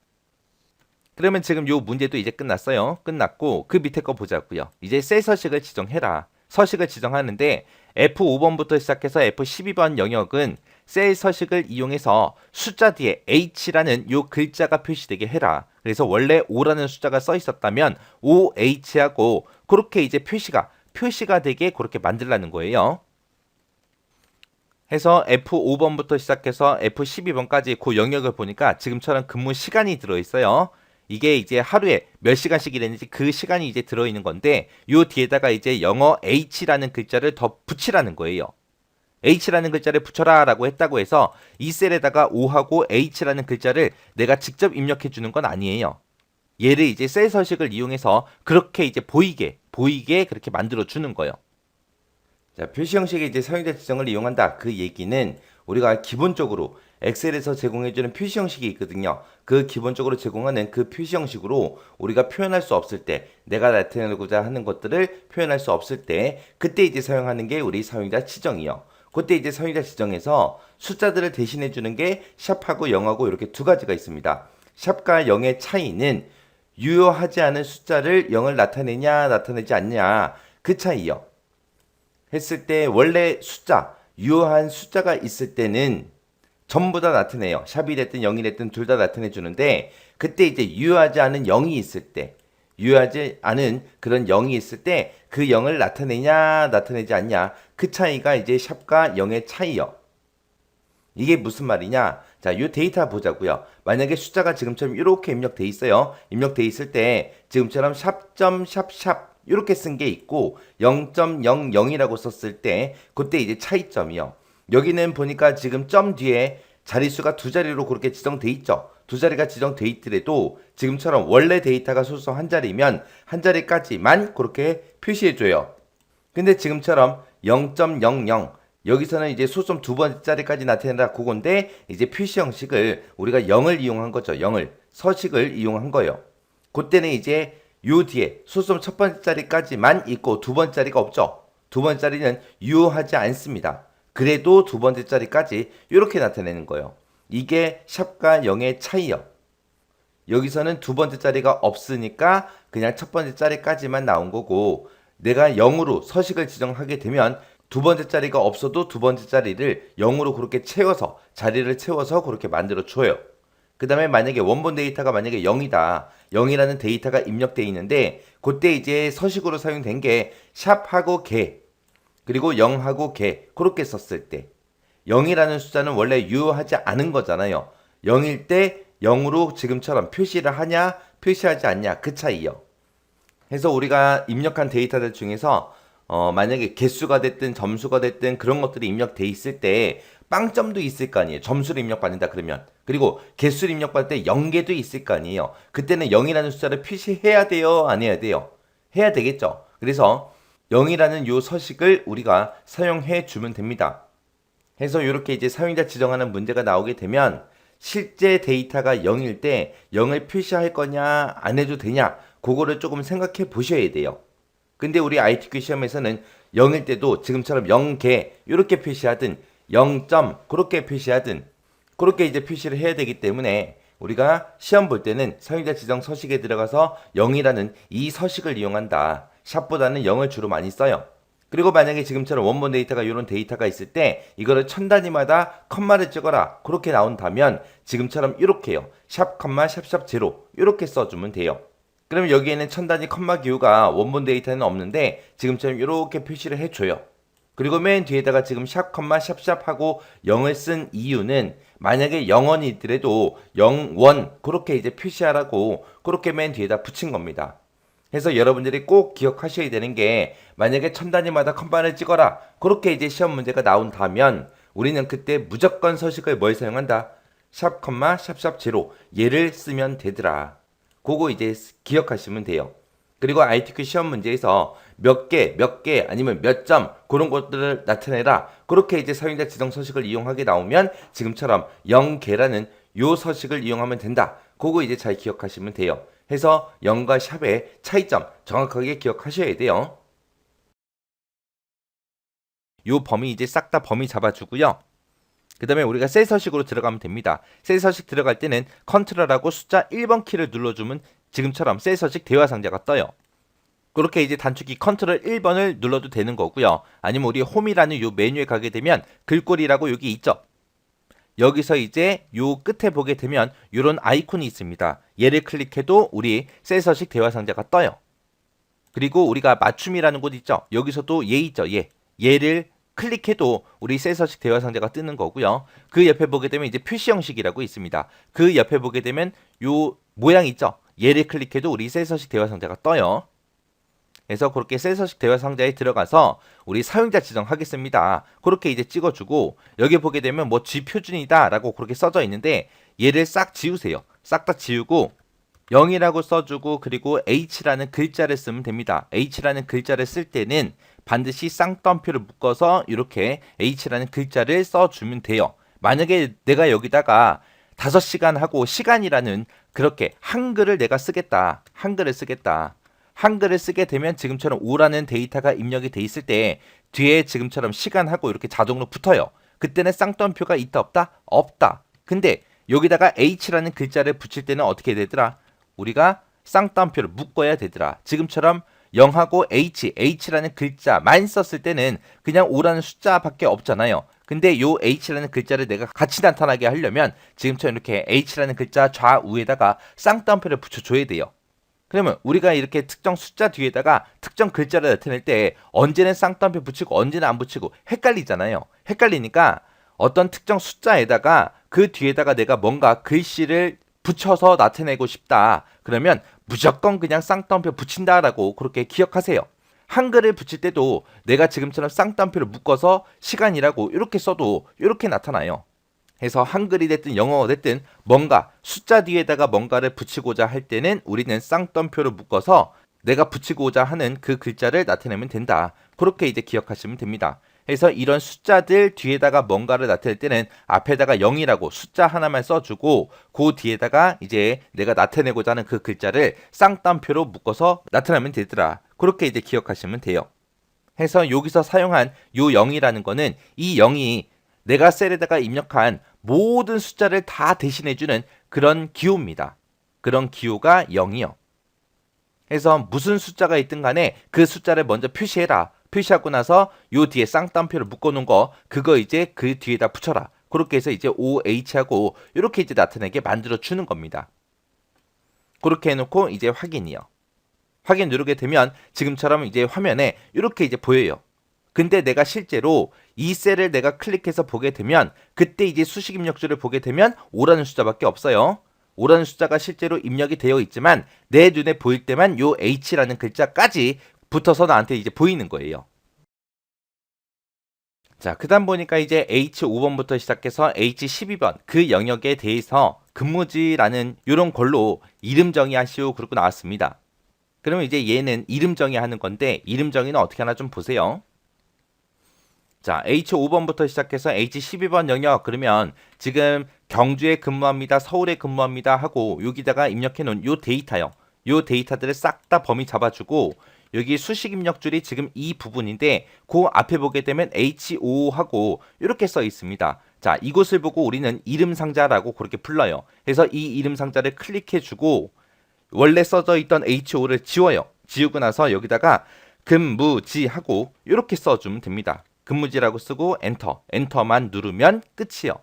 그러면 지금 요 문제도 이제 끝났어요. 끝났고 그 밑에 거 보자고요. 이제 셀 서식을 지정해라. 서식을 지정하는데 F5번부터 시작해서 F12번 영역은 셀 서식을 이용해서 숫자 뒤에 H라는 요 글자가 표시되게 해라. 그래서 원래 5라는 숫자가 써 있었다면 5H하고 그렇게 이제 표시가 되게 그렇게 만들라는 거예요. 해서 F5번부터 시작해서 F12번까지 그 영역을 보니까 지금처럼 근무 시간이 들어있어요. 이게 이제 하루에 몇 시간씩 일했는지 그 시간이 이제 들어있는 건데 요 뒤에다가 이제 영어 H라는 글자를 더 붙이라는 거예요. H라는 글자를 붙여라 라고 했다고 해서 이 셀에다가 O하고 H라는 글자를 내가 직접 입력해 주는 건 아니에요. 얘를 이제 셀 서식을 이용해서 그렇게 이제 보이게 그렇게 만들어 주는 거예요. 자, 표시 형식의 이제 사용자 지정을 이용한다. 그 얘기는 우리가 기본적으로 엑셀에서 제공해주는 표시 형식이 있거든요. 그 기본적으로 제공하는 그 표시 형식으로 우리가 표현할 수 없을 때, 내가 나타내고자 하는 것들을 표현할 수 없을 때, 그때 이제 사용하는 게 우리 사용자 지정이요. 그때 이제 사용자 지정에서 숫자들을 대신해 주는 게 샵하고 0하고 이렇게 두 가지가 있습니다. 샵과 0의 차이는 유효하지 않은 숫자를 0을 나타내냐 나타내지 않냐 그 차이요. 했을 때 원래 유효한 숫자가 있을 때는 전부 다 나타내요. 샵이 됐든 0이 됐든 둘 다 나타내 주는데 그때 이제 유효하지 않은 0이 있을 때 유효하지 않은 그런 0이 있을 때 그 0을 나타내냐 나타내지 않냐 그 차이가 이제 샵과 0의 차이요. 이게 무슨 말이냐? 자, 요 데이터 보자고요. 만약에 숫자가 지금처럼 이렇게 입력돼 있어요. 입력돼 있을 때 지금처럼 샵 이렇게 쓴 게 있고 0.00이라고 썼을 때 그때 이제 차이점이요. 여기는 보니까 지금 점 뒤에 자릿수가 두 자리로 그렇게 지정돼 있죠. 두 자리가 지정돼 있더라도 지금처럼 원래 데이터가 소수 한 자리면 한 자리까지만 그렇게 표시해줘요. 근데 지금처럼 0.00 여기서는 이제 소점 두 번째 자리까지 나타낸다 그건데 이제 표시 형식을 우리가 0을 이용한 거죠. 0을 서식을 이용한 거예요. 그때는 이제 요 뒤에 소점 첫 번째 자리까지만 있고 두 번째 자리가 없죠. 두 번째 자리는 유효하지 않습니다. 그래도 두 번째 자리까지 이렇게 나타내는 거예요. 이게 샵과 0의 차이요. 여기서는 두 번째 자리가 없으니까 그냥 첫 번째 자리까지만 나온 거고 내가 0으로 서식을 지정하게 되면 두 번째 자리가 없어도 두 번째 자리를 0으로 그렇게 자리를 채워서 그렇게 만들어 줘요. 그 다음에 만약에 원본 데이터가 만약에 0이다. 0이라는 데이터가 입력되어 있는데 그때 이제 서식으로 사용된 게 샵하고 개 그리고 0하고 개 그렇게 썼을 때 0이라는 숫자는 원래 유효하지 않은 거잖아요. 0일 때 0으로 지금처럼 표시를 하냐 표시하지 않냐 그 차이요. 그래서 우리가 입력한 데이터들 중에서 만약에 개수가 됐든 점수가 됐든 그런 것들이 입력돼 있을 때 빵점도 있을 거 아니에요. 점수를 입력받는다 그러면. 그리고 개수를 입력받을 때 0개도 있을 거 아니에요. 그때는 0이라는 숫자를 표시해야 돼요? 안 해야 돼요? 해야 되겠죠. 그래서 0이라는 요 서식을 우리가 사용해 주면 됩니다. 해서 이렇게 이제 사용자 지정하는 문제가 나오게 되면 실제 데이터가 0일 때 0을 표시할 거냐 안 해도 되냐 그거를 조금 생각해 보셔야 돼요. 근데 우리 ITQ 시험에서는 0일 때도 지금처럼 0개 이렇게 표시하든 0점 그렇게 표시하든 그렇게 이제 표시를 해야 되기 때문에 우리가 시험 볼 때는 사용자 지정 서식에 들어가서 0이라는 이 서식을 이용한다. 샵보다는 0을 주로 많이 써요. 그리고 만약에 지금처럼 원본 데이터가 이런 데이터가 있을 때 이거를 천 단위마다 컴마를 찍어라 그렇게 나온다면 지금처럼 이렇게요. 샵 컴마 샵샵 제로 이렇게 써주면 돼요. 그러면 여기에는 천 단위 컴마 기호가 원본 데이터는 없는데 지금처럼 이렇게 표시를 해줘요. 그리고 맨 뒤에다가 지금 샵 컴마 샵샵 하고 0을 쓴 이유는 만약에 0원이더라도 0원 그렇게 이제 표시하라고 그렇게 맨 뒤에다 붙인 겁니다. 그래서 여러분들이 꼭 기억하셔야 되는 게 만약에 천 단위마다 컴마를 찍어라 그렇게 이제 시험 문제가 나온다면 우리는 그때 무조건 서식을 뭘 사용한다? 샵 컴마 샵샵 제로 얘를 쓰면 되더라. 그거 이제 기억하시면 돼요. 그리고 ITQ 시험 문제에서 몇 개 아니면 몇 점 그런 것들을 나타내라. 그렇게 이제 사용자 지정 서식을 이용하게 나오면 지금처럼 0개라는 요 서식을 이용하면 된다. 그거 이제 잘 기억하시면 돼요. 해서 0과 샵의 차이점 정확하게 기억하셔야 돼요. 요 범위 이제 싹 다 범위 잡아주고요. 그 다음에 우리가 셀 서식으로 들어가면 됩니다. 셀 서식 들어갈 때는 컨트롤하고 숫자 1번 키를 눌러주면 지금처럼 셀 서식 대화 상자가 떠요. 그렇게 이제 단축키 컨트롤 1번을 눌러도 되는 거고요. 아니면 우리 홈이라는 요 메뉴에 가게 되면 글꼴이라고 여기 있죠. 여기서 이제 요 끝에 보게 되면 요런 아이콘이 있습니다. 얘를 클릭해도 우리 셀 서식 대화 상자가 떠요. 그리고 우리가 맞춤이라는 곳 있죠. 여기서도 얘 있죠. 얘를 클릭해도 우리 셀 서식 대화 상자가 뜨는 거고요. 그 옆에 보게 되면 이제 표시 형식이라고 있습니다. 그 옆에 보게 되면 요 모양 있죠. 얘를 클릭해도 우리 셀 서식 대화 상자가 떠요. 그래서 그렇게 셀 서식 대화 상자에 들어가서 우리 사용자 지정하겠습니다. 그렇게 이제 찍어주고 여기 보게 되면 뭐 G 표준이다 라고 그렇게 써져 있는데 얘를 싹 지우세요. 싹 다 지우고 0이라고 써주고 그리고 H라는 글자를 쓰면 됩니다. H라는 글자를 쓸 때는 반드시 쌍따옴표를 묶어서 이렇게 H라는 글자를 써주면 돼요. 만약에 내가 여기다가 5시간 하고 시간이라는 그렇게 한글을 내가 쓰겠다. 한글을 쓰게 되면 지금처럼 5라는 데이터가 입력이 돼 있을 때 뒤에 지금처럼 시간하고 이렇게 자동으로 붙어요. 그때는 쌍따옴표가 있다 없다? 없다. 근데 여기다가 H라는 글자를 붙일 때는 어떻게 되더라? 우리가 쌍따옴표를 묶어야 되더라. 지금처럼 0하고 H라는 글자만 썼을 때는 그냥 5라는 숫자밖에 없잖아요. 근데 요 H라는 글자를 내가 같이 나타나게 하려면 지금처럼 이렇게 H라는 글자 좌우에다가 쌍따옴표를 붙여줘야 돼요. 그러면 우리가 이렇게 특정 숫자 뒤에다가 특정 글자를 나타낼 때 언제는 쌍따옴표 붙이고 언제는 안 붙이고 헷갈리잖아요. 헷갈리니까 어떤 특정 숫자에다가 그 뒤에다가 내가 뭔가 글씨를 붙여서 나타내고 싶다. 그러면 무조건 그냥 쌍따옴표 붙인다라고 그렇게 기억하세요. 한글을 붙일 때도 내가 지금처럼 쌍따옴표를 묶어서 시간이라고 이렇게 써도 이렇게 나타나요. 해서 한글이 됐든 영어가 됐든 뭔가 숫자 뒤에다가 뭔가를 붙이고자 할 때는 우리는 쌍따옴표를 묶어서 내가 붙이고자 하는 그 글자를 나타내면 된다. 그렇게 이제 기억하시면 됩니다. 그래서 이런 숫자들 뒤에다가 뭔가를 나타낼 때는 앞에다가 0이라고 숫자 하나만 써주고 그 뒤에다가 이제 내가 나타내고자 하는 그 글자를 쌍따옴표로 묶어서 나타내면 되더라. 그렇게 이제 기억하시면 돼요. 해서 여기서 사용한 요 0이라는 거는 이 0이 내가 셀에다가 입력한 모든 숫자를 다 대신해주는 그런 기호입니다. 그런 기호가 0이요. 그래서 무슨 숫자가 있든 간에 그 숫자를 먼저 표시해라. 표시하고 나서 요 뒤에 쌍따옴표를 묶어놓은 거 그거 이제 그 뒤에다 붙여라. 그렇게 해서 이제 OH하고 이렇게 이제 나타내게 만들어 주는 겁니다. 그렇게 해놓고 이제 확인이요. 확인 누르게 되면 지금처럼 이제 화면에 이렇게 이제 보여요. 근데 내가 실제로 이 셀을 내가 클릭해서 보게 되면 그때 이제 수식 입력줄을 보게 되면 5라는 숫자밖에 없어요. 5라는 숫자가 실제로 입력이 되어 있지만 내 눈에 보일 때만 요 H라는 글자까지 붙어서 나한테 이제 보이는 거예요. 자, 그다음 보니까 이제 H5번부터 시작해서 H12번 그 영역에 대해서 근무지라는 이런 걸로 이름 정의하시오 그러고 나왔습니다. 그러면 이제 얘는 이름 정의하는 건데 이름 정의는 어떻게 하나 좀 보세요. 자, H5번부터 시작해서 H12번 영역 그러면 지금 경주에 근무합니다. 서울에 근무합니다 하고 여기다가 입력해 놓은 요 데이터요. 요 데이터들을 싹 다 범위 잡아주고 여기 수식 입력줄이 지금 이 부분인데 그 앞에 보게 되면 H5하고 이렇게 써 있습니다. 자, 이곳을 보고 우리는 이름 상자라고 그렇게 불러요. 그래서 이 이름 상자를 클릭해 주고 원래 써져 있던 H5를 지워요. 지우고 나서 여기다가 근무지 하고 이렇게 써주면 됩니다. 근무지라고 쓰고 엔터만 누르면 끝이요.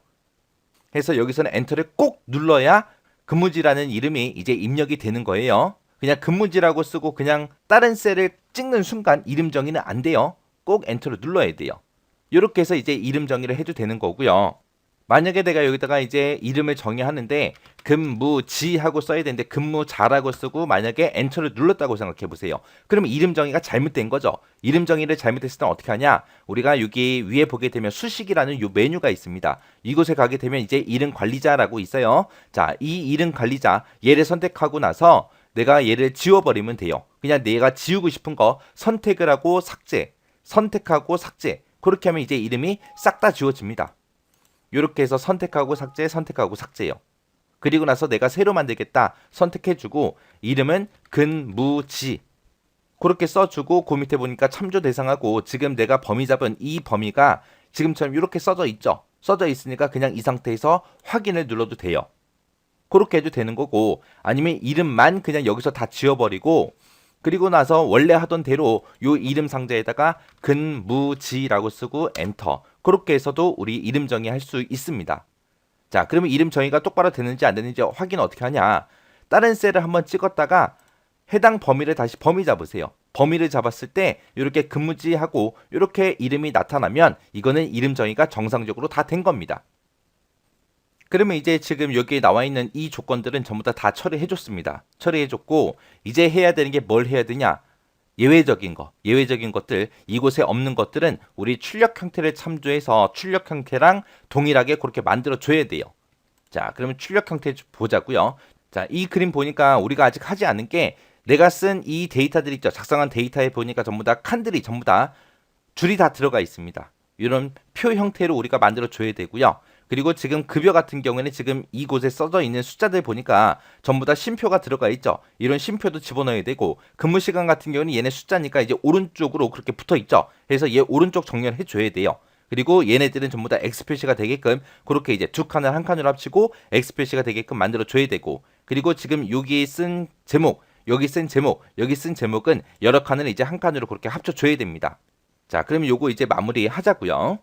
그래서 여기서는 엔터를 꼭 눌러야 근무지라는 이름이 이제 입력이 되는 거예요. 그냥 근무지라고 쓰고 그냥 다른 셀을 찍는 순간 이름 정의는 안 돼요. 꼭 엔터를 눌러야 돼요. 이렇게 해서 이제 이름 정의를 해도 되는 거고요. 만약에 내가 여기다가 이제 이름을 정의하는데 근무지하고 써야 되는데 근무자라고 쓰고 만약에 엔터를 눌렀다고 생각해 보세요. 그러면 이름 정의가 잘못된 거죠. 이름 정의를 잘못했을 때 어떻게 하냐? 우리가 여기 위에 보게 되면 수식이라는 요 메뉴가 있습니다. 이곳에 가게 되면 이제 이름 관리자라고 있어요. 자, 이 이름 관리자 얘를 선택하고 나서 내가 얘를 지워버리면 돼요. 그냥 내가 지우고 싶은 거 선택을 하고 삭제, 선택하고 삭제. 그렇게 하면 이제 이름이 싹 다 지워집니다. 이렇게 해서 선택하고 삭제, 선택하고 삭제요. 그리고 나서 내가 새로 만들겠다 선택해주고 이름은 근무지 그렇게 써주고 그 밑에 보니까 참조 대상하고 지금 내가 범위 잡은 이 범위가 지금처럼 이렇게 써져 있죠. 써져 있으니까 그냥 이 상태에서 확인을 눌러도 돼요. 그렇게 해도 되는 거고 아니면 이름만 그냥 여기서 다 지워버리고 그리고 나서 원래 하던 대로 요 이름 상자에다가 근무지라고 쓰고 엔터 그렇게 해서도 우리 이름 정의할 수 있습니다. 자, 그러면 이름 정의가 똑바로 되는지 안 되는지 확인 어떻게 하냐? 다른 셀을 한번 찍었다가 해당 범위를 다시 범위 잡으세요. 범위를 잡았을 때 이렇게 근무지하고 이렇게 이름이 나타나면 이거는 이름 정의가 정상적으로 다 된 겁니다. 그러면 이제 지금 여기에 나와 있는 이 조건들은 전부 다 처리해 줬습니다. 처리해 줬고 이제 해야 되는 게 뭘 해야 되냐? 예외적인 것들, 이곳에 없는 것들은 우리 출력 형태를 참조해서 출력 형태랑 동일하게 그렇게 만들어 줘야 돼요. 자, 그러면 출력 형태 보자고요. 자, 이 그림 보니까 우리가 아직 하지 않은 게 내가 쓴 이 데이터들 있죠. 작성한 데이터에 보니까 전부 다 칸들이 전부 다 줄이 다 들어가 있습니다. 이런 표 형태로 우리가 만들어 줘야 되고요. 그리고 지금 급여 같은 경우에는 지금 이곳에 써져 있는 숫자들 보니까 전부 다 쉼표가 들어가 있죠. 이런 쉼표도 집어넣어야 되고 근무 시간 같은 경우는 얘네 숫자니까 이제 오른쪽으로 그렇게 붙어 있죠. 그래서 얘 오른쪽 정렬해 줘야 돼요. 그리고 얘네들은 전부 다 X 표시가 되게끔 그렇게 이제 두 칸을 한 칸으로 합치고 X 표시가 되게끔 만들어 줘야 되고 그리고 지금 여기 쓴 제목, 여기 쓴 제목, 여기 쓴 제목은 여러 칸을 이제 한 칸으로 그렇게 합쳐 줘야 됩니다. 자, 그러면 요거 이제 마무리 하자고요.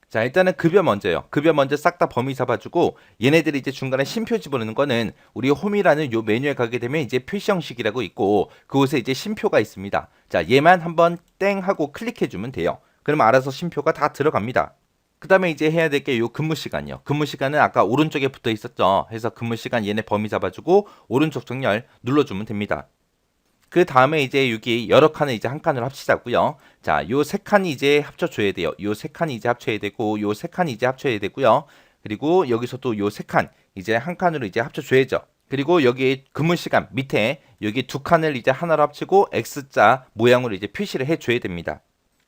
자, 일단은 급여 먼저요. 급여 먼저 싹 다 범위 잡아주고 얘네들이 이제 중간에 쉼표 집어넣는 거는 우리 홈이라는 요 메뉴에 가게 되면 이제 표시 형식이라고 있고 그곳에 이제 쉼표가 있습니다. 자, 얘만 한번 땡 하고 클릭해주면 돼요. 그러면 알아서 쉼표가 다 들어갑니다. 그 다음에 이제 해야 될 게 요 근무 시간이요. 근무 시간은 아까 오른쪽에 붙어 있었죠. 해서 근무 시간 얘네 범위 잡아주고 오른쪽 정렬 눌러주면 됩니다. 그 다음에 이제 여기 여러 칸을 이제 한 칸으로 합치자고요. 자, 요 세 칸이 이제 합쳐줘야 돼요. 요 세 칸이 이제 합쳐야 되고, 요 세 칸이 이제 합쳐야 되고요. 그리고 여기서 또 요 세 칸 이제 한 칸으로 이제 합쳐줘야죠. 그리고 여기 근무 시간 밑에 여기 두 칸을 이제 하나로 합치고 X자 모양으로 이제 표시를 해줘야 됩니다.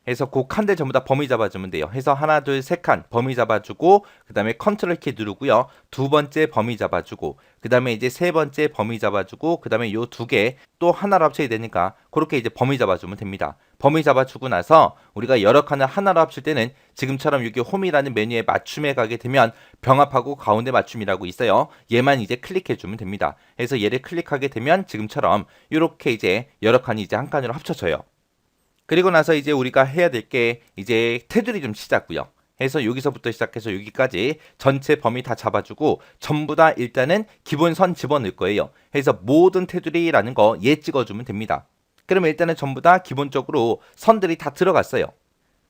해서 그 칸들 전부 다 범위 잡아주면 돼요. 해서 하나, 둘, 세 칸 범위 잡아주고 그 다음에 컨트롤 키 누르고요. 두 번째 범위 잡아주고 그 다음에 이제 세 번째 범위 잡아주고 그 다음에 요 두 개 또 하나로 합쳐야 되니까 그렇게 이제 범위 잡아주면 됩니다. 범위 잡아주고 나서 우리가 여러 칸을 하나로 합칠 때는 지금처럼 여기 홈이라는 메뉴에 맞춤에 가게 되면 병합하고 가운데 맞춤이라고 있어요. 얘만 이제 클릭해주면 됩니다. 해서 얘를 클릭하게 되면 지금처럼 이렇게 이제 여러 칸이 이제 한 칸으로 합쳐져요. 그리고 나서 이제 우리가 해야 될 게 이제 테두리 좀 치자고요. 해서 여기서부터 시작해서 여기까지 전체 범위 다 잡아주고 전부 다 일단은 기본 선 집어넣을 거예요. 해서 모든 테두리라는 거 얘 찍어주면 됩니다. 그러면 일단은 전부 다 기본적으로 선들이 다 들어갔어요.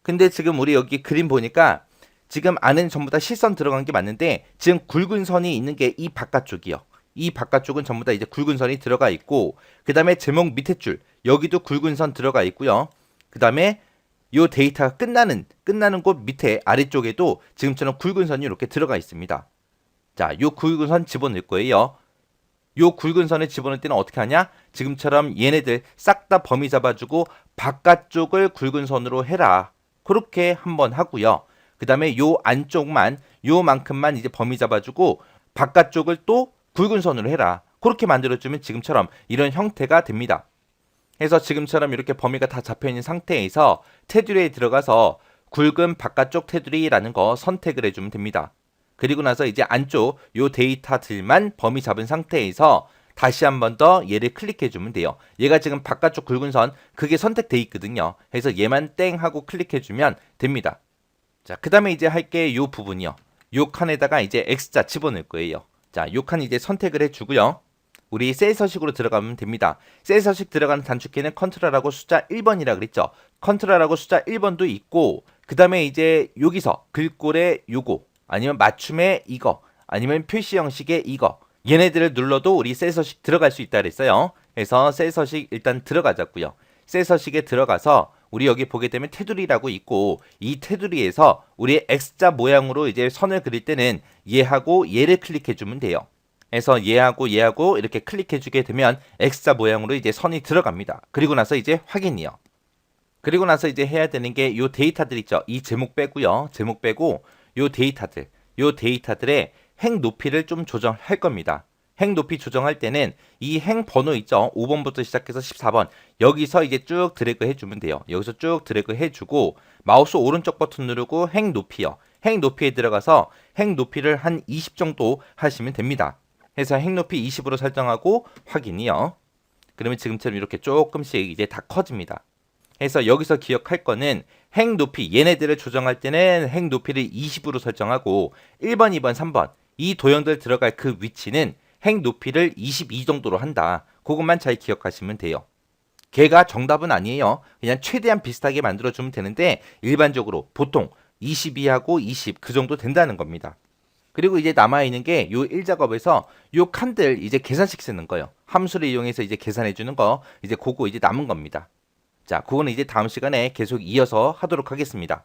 근데 지금 우리 여기 그림 보니까 지금 안은 전부 다 실선 들어간 게 맞는데 지금 굵은 선이 있는 게 이 바깥쪽이요. 이 바깥쪽은 전부 다 이제 굵은 선이 들어가 있고 그 다음에 제목 밑에 줄 여기도 굵은 선 들어가 있고요. 그 다음에 요 데이터가 끝나는 곳 밑에 아래쪽에도 지금처럼 굵은 선이 이렇게 들어가 있습니다. 자, 요 굵은 선 집어넣을 거예요. 요 굵은 선을 집어넣을 때는 어떻게 하냐? 지금처럼 얘네들 싹 다 범위 잡아주고 바깥쪽을 굵은 선으로 해라. 그렇게 한번 하고요. 그 다음에 요 안쪽만 요만큼만 이제 범위 잡아주고 바깥쪽을 또 굵은 선으로 해라. 그렇게 만들어주면 지금처럼 이런 형태가 됩니다. 그래서 지금처럼 이렇게 범위가 다 잡혀있는 상태에서 테두리에 들어가서 굵은 바깥쪽 테두리라는 거 선택을 해주면 됩니다. 그리고 나서 이제 안쪽 요 데이터들만 범위 잡은 상태에서 다시 한 번 더 얘를 클릭해주면 돼요. 얘가 지금 바깥쪽 굵은 선 그게 선택돼 있거든요. 그래서 얘만 땡 하고 클릭해주면 됩니다. 자, 그 다음에 이제 할 게 요 부분이요. 요 칸에다가 이제 X자 집어넣을 거예요. 자, 요 칸 이제 선택을 해주고요. 우리 셀 서식으로 들어가면 됩니다. 셀 서식 들어가는 단축키는 컨트롤하고 숫자 1번이라 그랬죠. 컨트롤하고 숫자 1번도 있고 그 다음에 이제 여기서 글꼴에 요거 아니면 맞춤에 이거 아니면 표시 형식의 이거 얘네들을 눌러도 우리 셀 서식 들어갈 수 있다 그랬어요. 그래서 셀 서식 일단 들어가자고요. 셀 서식에 들어가서 우리 여기 보게 되면 테두리라고 있고 이 테두리에서 우리 X자 모양으로 이제 선을 그릴 때는 얘하고 얘를 클릭해 주면 돼요. 그래서 얘하고 이렇게 클릭해 주게 되면 X자 모양으로 이제 선이 들어갑니다. 그리고 나서 이제 확인이요. 그리고 나서 이제 해야 되는 게 요 데이터들 있죠. 이 제목 빼고요. 제목 빼고 요 데이터들의 행 높이를 좀 조정할 겁니다. 행 높이 조정할 때는 이 행 번호 있죠. 5번부터 시작해서 14번. 여기서 이제 쭉 드래그 해주면 돼요. 여기서 쭉 드래그 해주고 마우스 오른쪽 버튼 누르고 행 높이요. 행 높이에 들어가서 행 높이를 한 20 정도 하시면 됩니다. 해서 행 높이 20으로 설정하고 확인이요. 그러면 지금처럼 이렇게 조금씩 이제 다 커집니다. 해서 여기서 기억할 거는 행 높이 얘네들을 조정할 때는 행 높이를 20으로 설정하고 1번, 2번, 3번 이 도형들 들어갈 그 위치는 행 높이를 22 정도로 한다. 그것만 잘 기억하시면 돼요. 걔가 정답은 아니에요. 그냥 최대한 비슷하게 만들어주면 되는데 일반적으로 보통 22하고 20 그 정도 된다는 겁니다. 그리고 이제 남아있는 게 요 1작업에서 요 칸들 이제 계산식 쓰는 거예요. 함수를 이용해서 이제 계산해주는 거 이제 그거 이제 남은 겁니다. 자, 그거는 이제 다음 시간에 계속 이어서 하도록 하겠습니다.